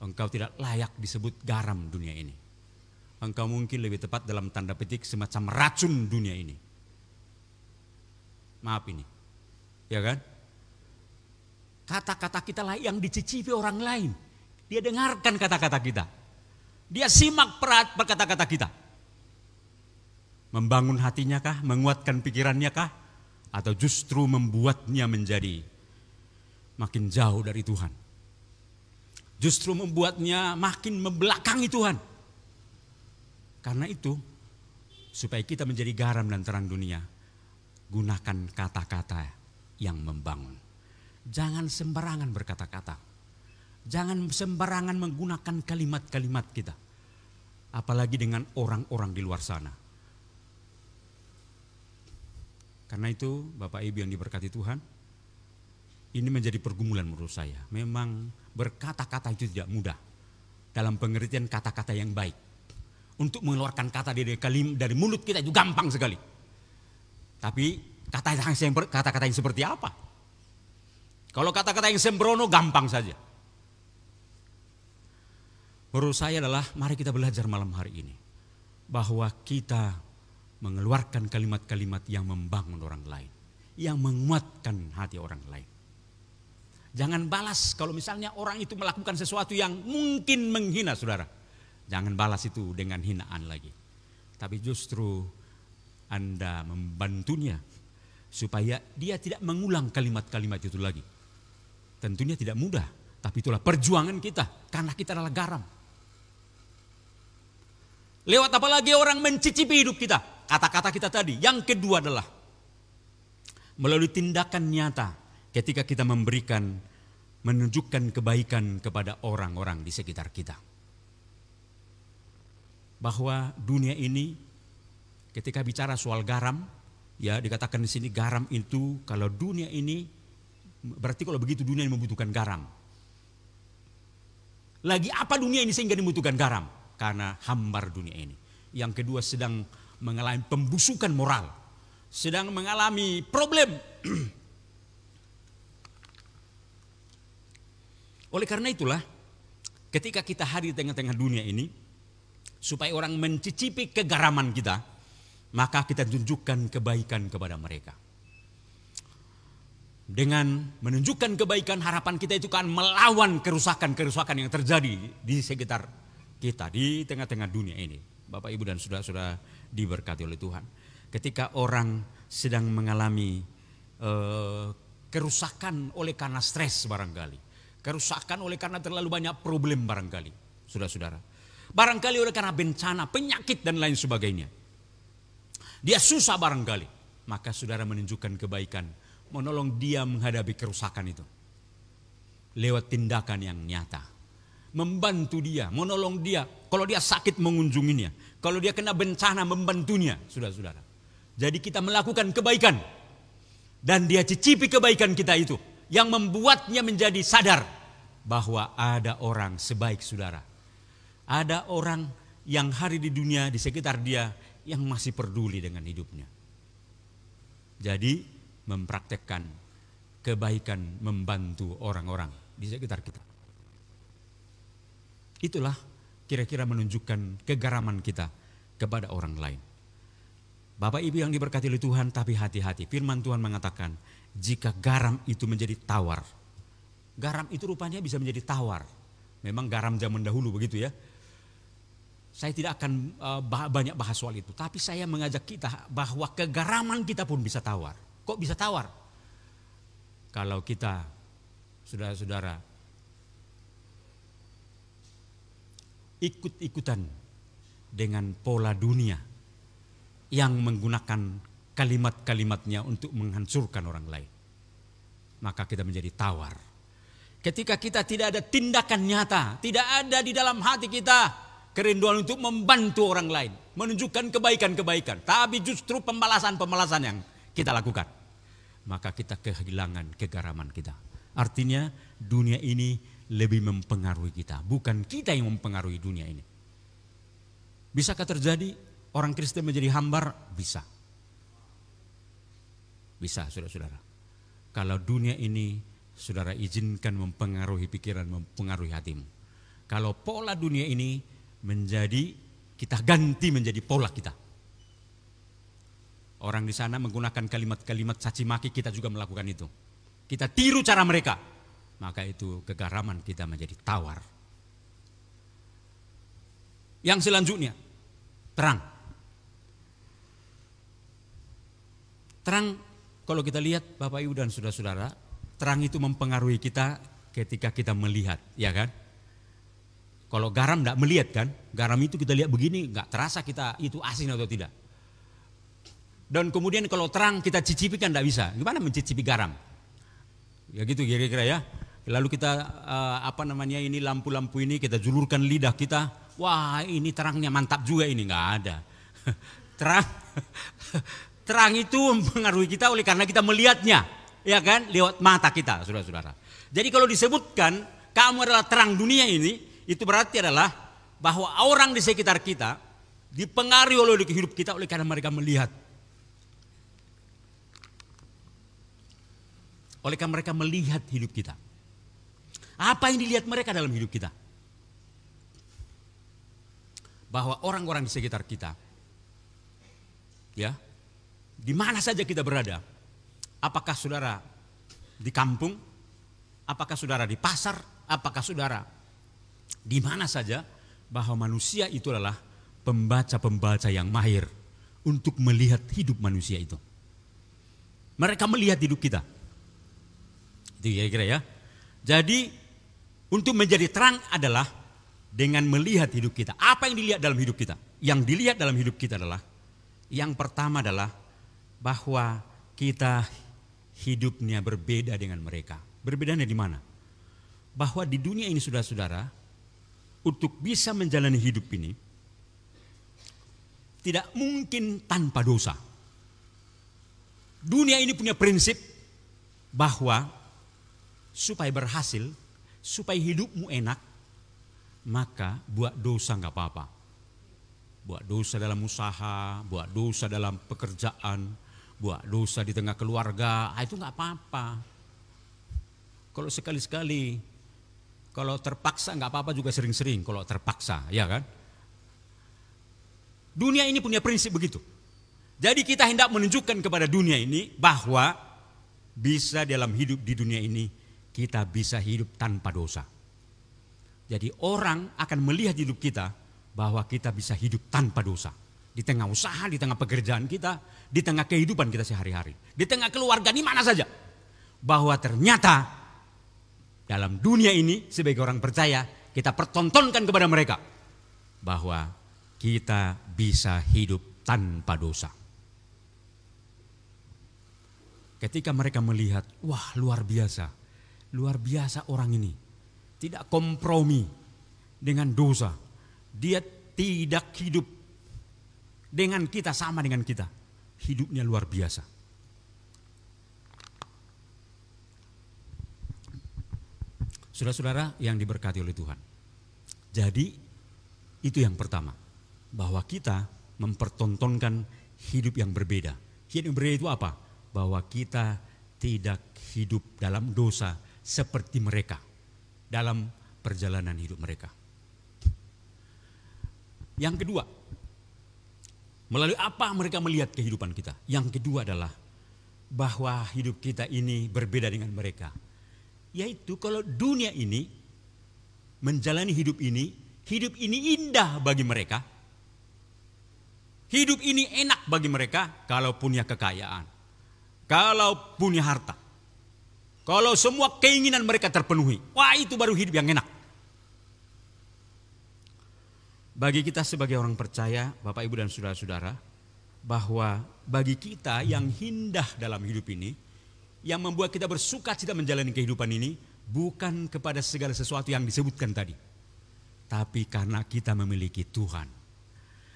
Engkau tidak layak disebut garam dunia ini. Engkau mungkin lebih tepat dalam tanda petik semacam racun dunia ini. Maaf ini, ya kan? Kata-kata kita lah yang dicicipi orang lain. Dia dengarkan kata-kata kita. Dia simak kata-kata kita. Membangun hatinya kah? Menguatkan pikirannya kah? Atau justru membuatnya menjadi makin jauh dari Tuhan? Justru membuatnya makin membelakangi Tuhan. Karena itu, supaya kita menjadi garam dan terang dunia, gunakan kata-kata yang membangun. Jangan sembarangan berkata-kata. Jangan sembarangan menggunakan kalimat-kalimat kita. Apalagi dengan orang-orang di luar sana. Karena itu Bapak Ibu yang diberkati Tuhan, ini menjadi pergumulan menurut saya. Memang berkata-kata itu tidak mudah. Dalam pengertian kata-kata yang baik. Untuk mengeluarkan kata dari mulut kita itu gampang sekali. Tapi kata-kata yang seperti apa? Kalau kata-kata yang sembrono gampang saja. Menurut saya adalah mari kita belajar malam hari ini. Bahwa kita mengeluarkan kalimat-kalimat yang membangun orang lain. Yang menguatkan hati orang lain. Jangan balas kalau misalnya orang itu melakukan sesuatu yang mungkin menghina saudara. Jangan balas itu dengan hinaan lagi. Tapi justru Anda membantunya supaya dia tidak mengulang kalimat-kalimat itu lagi. Tentunya tidak mudah, tapi itulah perjuangan kita karena kita adalah garam. Lewat apa lagi orang mencicipi hidup kita? Kata-kata kita tadi. Yang kedua adalah melalui tindakan nyata ketika kita menunjukkan kebaikan kepada orang-orang di sekitar kita. Bahwa dunia ini ketika bicara soal garam, ya dikatakan di sini garam itu kalau dunia ini berarti kalau begitu dunia ini membutuhkan garam. Lagi apa dunia ini sehingga dibutuhkan garam? Karena hambar dunia ini. Yang kedua sedang mengalami pembusukan moral, sedang mengalami problem. Oleh karena itulah ketika kita hadir di tengah-tengah dunia ini, supaya orang mencicipi kegaraman kita, maka kita tunjukkan kebaikan kepada mereka. Dengan menunjukkan kebaikan, harapan kita itu kan melawan kerusakan-kerusakan yang terjadi di sekitar kita, di tengah-tengah dunia ini. Bapak, Ibu dan saudara-saudara diberkati oleh Tuhan. Ketika orang sedang mengalami kerusakan oleh karena stres barangkali. Kerusakan oleh karena terlalu banyak problem barangkali, saudara-saudara. Barangkali oleh karena bencana, penyakit dan lain sebagainya. Dia susah barangkali. Maka saudara menunjukkan kebaikan. Menolong dia menghadapi kerusakan itu. Lewat tindakan yang nyata. Membantu dia, menolong dia. Kalau dia sakit mengunjunginya. Kalau dia kena bencana membantunya, saudara-saudara. Jadi kita melakukan kebaikan. Dan dia cicipi kebaikan kita itu. Yang membuatnya menjadi sadar bahwa ada orang sebaik saudara. Ada orang yang hari di dunia di sekitar dia yang masih peduli dengan hidupnya. Jadi mempraktekkan kebaikan, membantu orang-orang di sekitar kita. Itulah kira-kira menunjukkan kegaraman kita kepada orang lain. Bapak Ibu yang diberkati oleh Tuhan, tapi hati-hati. Firman Tuhan mengatakan, jika garam itu menjadi tawar. Garam itu rupanya bisa menjadi tawar. Memang garam zaman dahulu begitu ya. Saya tidak akan banyak bahas soal itu. Tapi saya mengajak kita bahwa kegaraman kita pun bisa tawar. Kok bisa tawar? Kalau kita, saudara-saudara, ikut-ikutan dengan pola dunia yang menggunakan kalimat-kalimatnya untuk menghancurkan orang lain. Maka kita menjadi tawar. Ketika kita tidak ada tindakan nyata, tidak ada di dalam hati kita kerinduan untuk membantu orang lain, menunjukkan kebaikan-kebaikan, tapi justru pembalasan-pembalasan yang kita lakukan, maka kita kehilangan kegaraman kita. Artinya dunia ini lebih mempengaruhi kita, bukan kita yang mempengaruhi dunia ini. Bisakah terjadi orang Kristen menjadi hambar? Bisa. Bisa, saudara-saudara. Kalau dunia ini saudara izinkan mempengaruhi pikiran, mempengaruhi hatimu. Kalau pola dunia ini menjadi, kita ganti menjadi pola kita. Orang di sana menggunakan kalimat-kalimat caci maki, kita juga melakukan itu. Kita tiru cara mereka, maka itu kegaraman kita menjadi tawar. Yang selanjutnya, terang. Terang, kalau kita lihat Bapak Ibu dan saudara-saudara, terang itu mempengaruhi kita ketika kita melihat, ya kan? Kalau garam tidak melihat kan, garam itu kita lihat begini, nggak terasa kita itu asin atau tidak. Dan kemudian kalau terang kita cicipi kan tidak bisa. Gimana mencicipi garam? Ya gitu kira-kira ya. Lalu kita ini lampu-lampu ini kita julurkan lidah kita. Wah ini terangnya mantap juga, ini nggak ada. Terang itu mempengaruhi kita oleh karena kita melihatnya, ya kan, lewat mata kita, saudara-saudara. Jadi kalau disebutkan kamu adalah terang dunia ini, itu berarti adalah bahwa orang di sekitar kita dipengaruhi oleh hidup kita oleh karena mereka melihat. Oleh karena mereka melihat hidup kita. Apa yang dilihat mereka dalam hidup kita? Bahwa orang-orang di sekitar kita, ya, di mana saja kita berada, apakah saudara di kampung, apakah saudara di pasar, apakah saudara di mana saja, bahwa manusia itu adalah pembaca-pembaca yang mahir untuk melihat hidup manusia itu. Mereka melihat hidup kita. Itu kira-kira ya. Jadi untuk menjadi terang adalah dengan melihat hidup kita. Apa yang dilihat dalam hidup kita? Yang dilihat dalam hidup kita adalah, yang pertama adalah bahwa kita hidupnya berbeda dengan mereka. Berbedanya di mana? Bahwa di dunia ini saudara-saudara, untuk bisa menjalani hidup ini tidak mungkin tanpa dosa. Dunia ini punya prinsip bahwa supaya berhasil, supaya hidupmu enak, maka buat dosa nggak apa-apa. Buat dosa dalam usaha, buat dosa dalam pekerjaan, buat dosa di tengah keluarga, itu nggak apa-apa. Kalau sekali-sekali, kalau terpaksa nggak apa-apa juga sering-sering kalau terpaksa, ya kan? Dunia ini punya prinsip begitu. Jadi kita hendak menunjukkan kepada dunia ini bahwa bisa dalam hidup di dunia ini kita bisa hidup tanpa dosa. Jadi orang akan melihat hidup kita bahwa kita bisa hidup tanpa dosa. Di tengah usaha, di tengah pekerjaan kita, di tengah kehidupan kita sehari-hari, di tengah keluarga, di mana saja. Bahwa ternyata dalam dunia ini sebagai orang percaya kita pertontonkan kepada mereka bahwa kita bisa hidup tanpa dosa. Ketika mereka melihat, wah luar biasa orang ini, tidak kompromi dengan dosa, dia tidak hidup dengan kita sama dengan kita, hidupnya luar biasa. Saudara-saudara yang diberkati oleh Tuhan. Jadi itu yang pertama, bahwa kita mempertontonkan hidup yang berbeda. Hidup yang berbeda itu apa? Bahwa kita tidak hidup dalam dosa seperti mereka dalam perjalanan hidup mereka. Yang kedua, melalui apa mereka melihat kehidupan kita? Yang kedua adalah bahwa hidup kita ini berbeda dengan mereka. Yaitu kalau dunia ini menjalani hidup ini indah bagi mereka. Hidup ini enak bagi mereka kalau punya kekayaan, kalau punya harta. Kalau semua keinginan mereka terpenuhi, wah itu baru hidup yang enak. Bagi kita sebagai orang percaya, Bapak Ibu dan saudara-saudara, bahwa bagi kita yang indah dalam hidup ini, yang membuat kita bersuka cita menjalani kehidupan ini, bukan kepada segala sesuatu yang disebutkan tadi, tapi karena kita memiliki Tuhan.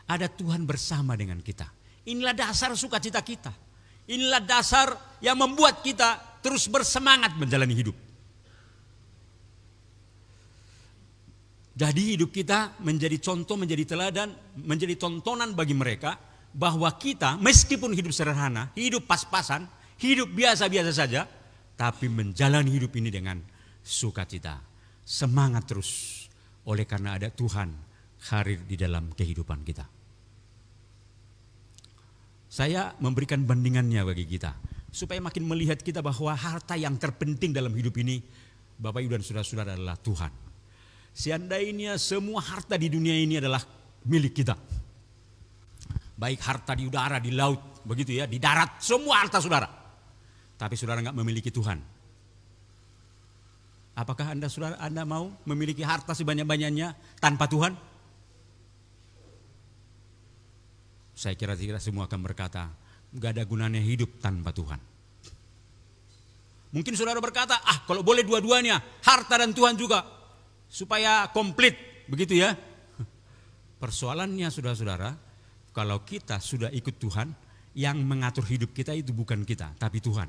Ada Tuhan bersama dengan kita. Inilah dasar sukacita kita. Inilah dasar yang membuat kita terus bersemangat menjalani hidup. Jadi hidup kita menjadi contoh, menjadi teladan, menjadi tontonan bagi mereka bahwa kita meskipun hidup sederhana, hidup pas-pasan, hidup biasa-biasa saja, tapi menjalani hidup ini dengan sukacita, semangat terus oleh karena ada Tuhan hadir di dalam kehidupan kita. Saya memberikan bandingannya bagi kita supaya makin melihat kita bahwa harta yang terpenting dalam hidup ini, Bapak Ibu dan saudara-saudara, adalah Tuhan. Seandainya semua harta di dunia ini adalah milik kita, baik harta di udara, di laut, begitu ya, di darat, semua harta saudara, tapi saudara nggak memiliki Tuhan, apakah Anda mau memiliki harta sebanyak-banyaknya tanpa Tuhan? Saya kira semua akan berkata, gak ada gunanya hidup tanpa Tuhan. Mungkin saudara berkata, kalau boleh dua-duanya, harta dan Tuhan juga, supaya komplit, begitu ya. Persoalannya saudara-saudara, kalau kita sudah ikut Tuhan, yang mengatur hidup kita itu bukan kita, tapi Tuhan.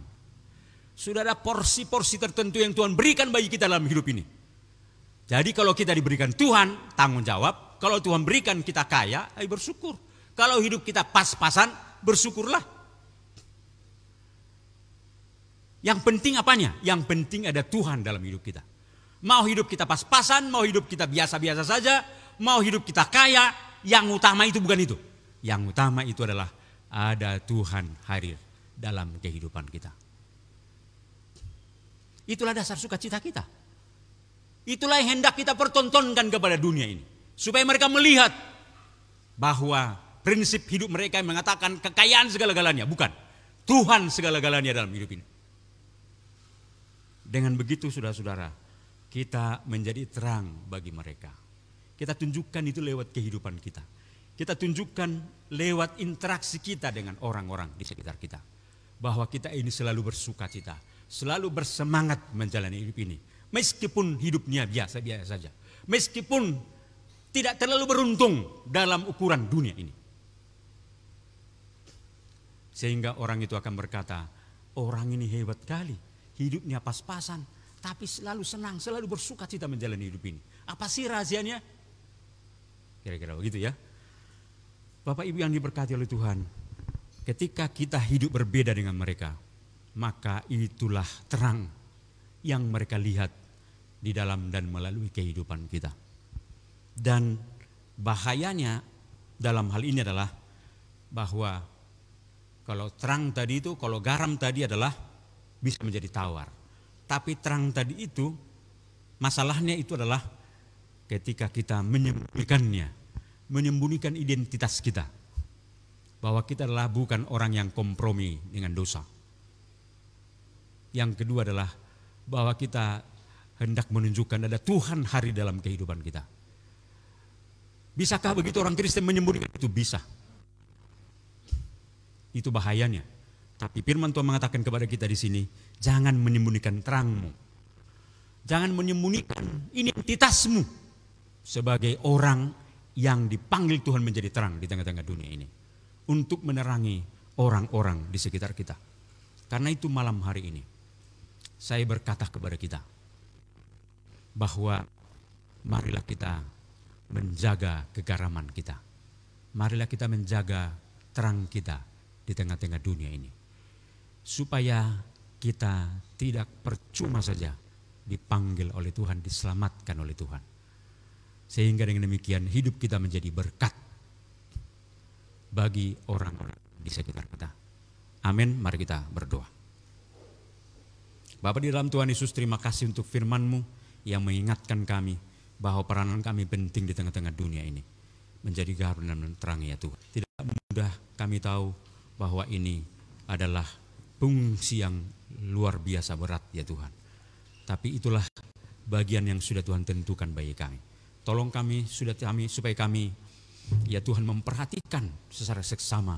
Sudah ada porsi-porsi tertentu yang Tuhan berikan bagi kita dalam hidup ini. Jadi kalau kita diberikan Tuhan, tanggung jawab. Kalau Tuhan berikan kita kaya, ayo bersyukur. Kalau hidup kita pas-pasan, bersyukurlah. Yang penting apanya? Yang penting ada Tuhan dalam hidup kita. Mau hidup kita pas-pasan, mau hidup kita biasa-biasa saja, mau hidup kita kaya, yang utama itu bukan itu. Yang utama itu adalah ada Tuhan hadir dalam kehidupan kita. Itulah dasar sukacita kita. Itulah yang hendak kita pertontonkan kepada dunia ini. Supaya mereka melihat bahwa prinsip hidup mereka yang mengatakan kekayaan segala-galanya. Bukan. Tuhan segala-galanya dalam hidup ini. Dengan begitu saudara-saudara, kita menjadi terang bagi mereka. Kita tunjukkan itu lewat kehidupan kita. Kita tunjukkan lewat interaksi kita dengan orang-orang di sekitar kita. Bahwa kita ini selalu bersukacita. Selalu bersemangat menjalani hidup ini. Meskipun hidupnya biasa-biasa saja. Meskipun tidak terlalu beruntung dalam ukuran dunia ini. Sehingga orang itu akan berkata, orang ini hebat kali, hidupnya pas-pasan, tapi selalu senang, selalu bersuka cita menjalani hidup ini. Apa sih rahasianya? Kira-kira begitu ya. Bapak Ibu yang diberkati oleh Tuhan, ketika kita hidup berbeda dengan mereka, maka itulah terang yang mereka lihat di dalam dan melalui kehidupan kita. Dan bahayanya dalam hal ini adalah bahwa kalau terang tadi itu, kalau garam tadi adalah bisa menjadi tawar. Tapi terang tadi itu, masalahnya itu adalah ketika kita menyembunyikannya, menyembunyikan identitas kita. Bahwa kita adalah bukan orang yang kompromi dengan dosa. Yang kedua adalah bahwa kita hendak menunjukkan ada Tuhan hari dalam kehidupan kita. Bisakah begitu orang Kristen menyembunyikan itu? Bisa. Itu bahayanya. Tapi firman Tuhan mengatakan kepada kita di sini, jangan menyembunyikan terangmu. Jangan menyembunyikan identitasmu sebagai orang yang dipanggil Tuhan menjadi terang di tengah-tengah dunia ini. Untuk menerangi orang-orang di sekitar kita. Karena itu malam hari ini saya berkata kepada kita bahwa marilah kita menjaga kegaraman kita. Marilah kita menjaga terang kita di tengah-tengah dunia ini. Supaya kita tidak percuma saja dipanggil oleh Tuhan, diselamatkan oleh Tuhan. Sehingga dengan demikian hidup kita menjadi berkat bagi orang-orang di sekitar kita. Amin, mari kita berdoa. Bapa di dalam Tuhan Yesus, terima kasih untuk firman-Mu yang mengingatkan kami bahwa peranan kami penting di tengah-tengah dunia ini. Menjadi garam dan terang ya Tuhan. Tidak mudah kami tahu bahwa ini adalah fungsi yang luar biasa berat ya Tuhan. Tapi itulah bagian yang sudah Tuhan tentukan bagi kami. Tolong kami supaya kami ya Tuhan memperhatikan secara seksama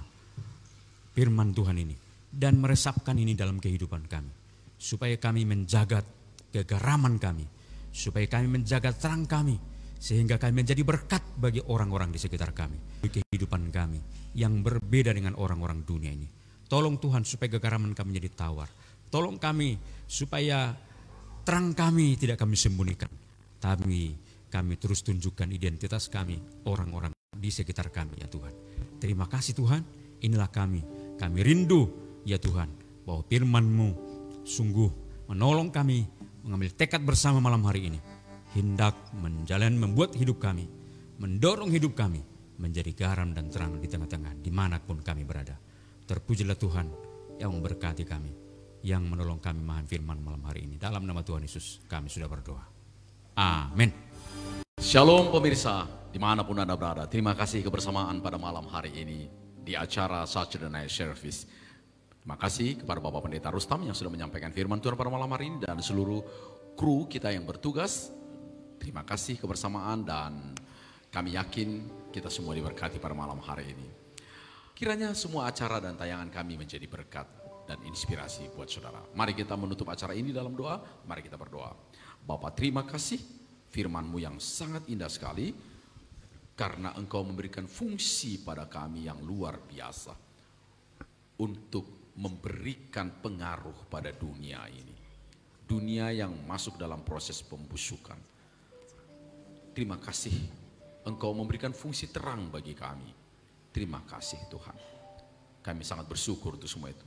firman Tuhan ini dan meresapkan ini dalam kehidupan kami. Supaya kami menjaga kegaraman kami, supaya kami menjaga terang kami, sehingga kami menjadi berkat bagi orang-orang di sekitar kami. Kehidupan kami yang berbeda dengan orang-orang dunia ini. Tolong Tuhan supaya kegaraman kami menjadi tawar. Tolong kami supaya terang kami tidak kami sembunyikan. Tapi kami terus tunjukkan identitas kami, orang-orang di sekitar kami ya Tuhan. Terima kasih Tuhan, inilah kami. Kami rindu ya Tuhan bahwa firman-Mu sungguh menolong kami mengambil tekad bersama malam hari ini. Hendak membuat hidup kami, mendorong hidup kami menjadi garam dan terang di tengah-tengah dimanapun kami berada. Terpujilah Tuhan yang memberkati kami, yang menolong kami memahami firman malam hari ini. Dalam nama Tuhan Yesus kami sudah berdoa. Amin. Shalom pemirsa dimanapun Anda berada. Terima kasih kebersamaan pada malam hari ini di acara Saturday Night Service. Terima kasih kepada Bapak Pendeta Rustam yang sudah menyampaikan firman Tuhan pada malam hari ini dan seluruh kru kita yang bertugas. Terima kasih kebersamaan dan kami yakin kita semua diberkati pada malam hari ini. Kiranya semua acara dan tayangan kami menjadi berkat dan inspirasi buat saudara. Mari kita menutup acara ini dalam doa. Mari kita berdoa. Bapa, terima kasih firman-Mu yang sangat indah sekali karena Engkau memberikan fungsi pada kami yang luar biasa untuk memberikan pengaruh pada dunia ini. Dunia yang masuk dalam proses pembusukan. Terima kasih Engkau memberikan fungsi terang bagi kami. Terima kasih Tuhan. Kami sangat bersyukur untuk semua itu.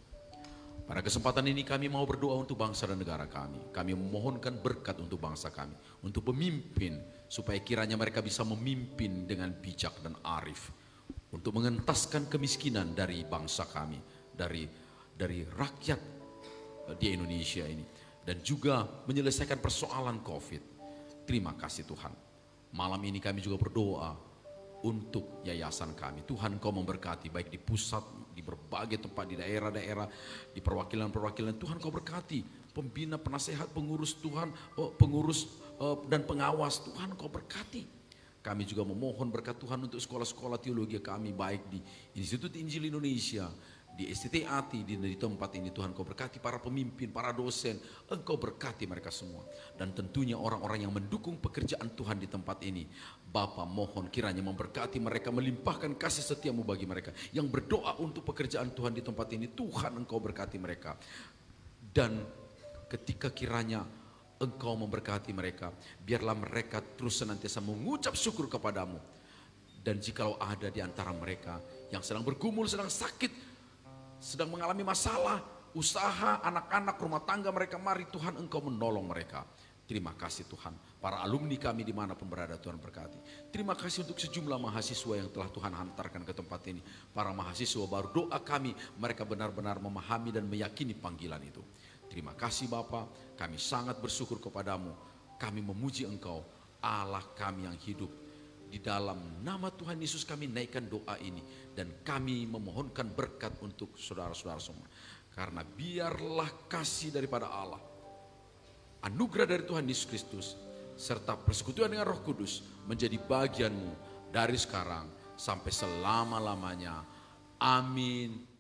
Pada kesempatan ini kami mau berdoa untuk bangsa dan negara kami. Kami memohonkan berkat untuk bangsa kami. Untuk pemimpin supaya kiranya mereka bisa memimpin dengan bijak dan arif. Untuk mengentaskan kemiskinan dari bangsa kami. Dari rakyat di Indonesia ini. Dan juga menyelesaikan persoalan COVID. Terima kasih Tuhan. Malam ini kami juga berdoa untuk yayasan kami. Tuhan Engkau memberkati baik di pusat, di berbagai tempat, di daerah-daerah, di perwakilan-perwakilan. Tuhan Engkau berkati pembina, penasehat, pengurus Tuhan, pengurus dan pengawas. Tuhan Engkau berkati. Kami juga memohon berkat Tuhan untuk sekolah-sekolah teologi kami baik di Institut Injil Indonesia, di STT-AT, di tempat ini. Tuhan Engkau berkati para pemimpin, para dosen. Engkau berkati mereka semua. Dan tentunya orang-orang yang mendukung pekerjaan Tuhan di tempat ini. Bapa mohon kiranya memberkati mereka, melimpahkan kasih setia-Mu bagi mereka. Yang berdoa untuk pekerjaan Tuhan di tempat ini, Tuhan Engkau berkati mereka. Dan ketika kiranya Engkau memberkati mereka, biarlah mereka terus senantiasa mengucap syukur kepadamu. Dan jikalau ada di antara mereka yang sedang bergumul, sedang sakit, sedang mengalami masalah, usaha, anak-anak, rumah tangga mereka, mari Tuhan Engkau menolong mereka. Terima kasih Tuhan. Para alumni kami dimanapun berada, Tuhan berkati. Terima kasih untuk sejumlah mahasiswa yang telah Tuhan hantarkan ke tempat ini. Para mahasiswa baru, doa kami mereka benar-benar memahami dan meyakini panggilan itu. Terima kasih Bapa, kami sangat bersyukur kepadamu. Kami memuji Engkau, Allah kami yang hidup. Di dalam nama Tuhan Yesus kami naikkan doa ini. Dan kami memohonkan berkat untuk saudara-saudara semua. Karena biarlah kasih daripada Allah, anugerah dari Tuhan Yesus Kristus, serta persekutuan dengan Roh Kudus menjadi bagianmu dari sekarang sampai selama-lamanya. Amin.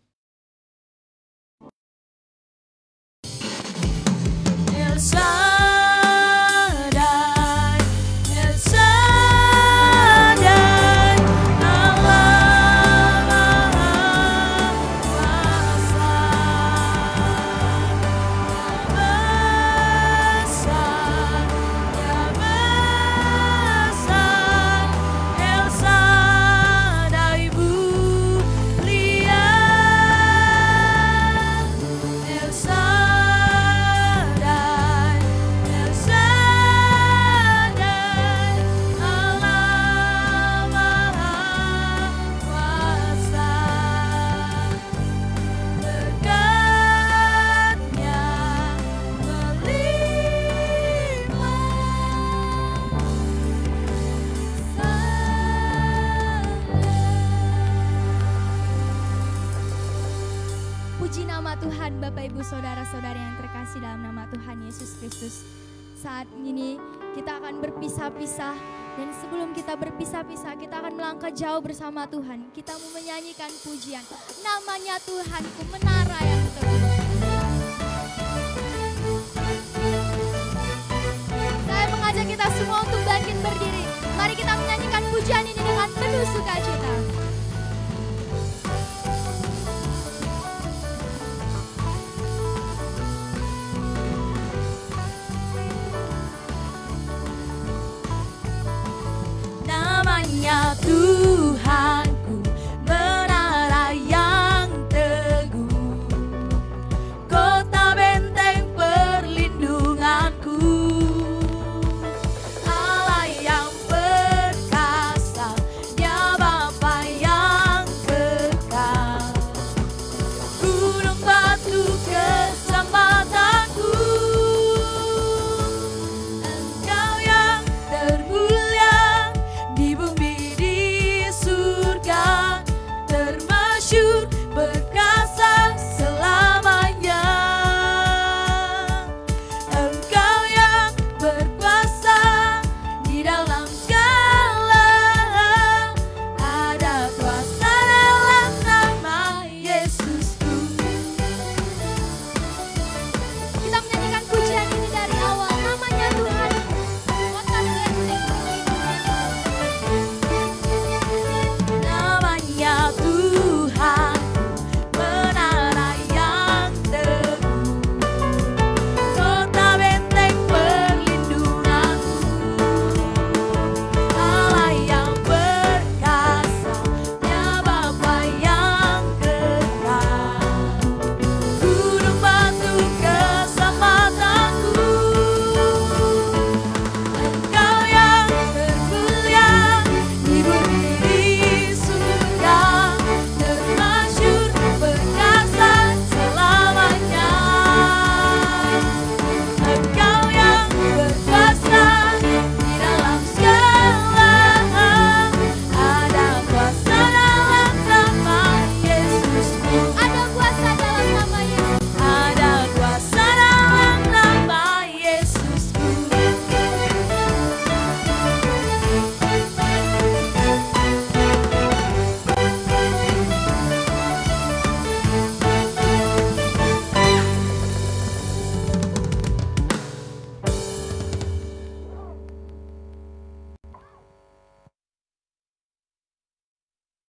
Tuhan, Bapak Ibu Saudara-saudari yang terkasih dalam nama Tuhan Yesus Kristus. Saat ini kita akan berpisah-pisah, dan sebelum kita berpisah-pisah kita akan melangkah jauh bersama Tuhan. Kita mau menyanyikan pujian, namanya Tuhanku menara yang teguh. Saya mengajak kita semua untuk bangkit berdiri. Mari kita menyanyikan pujian ini dengan penuh sukacita.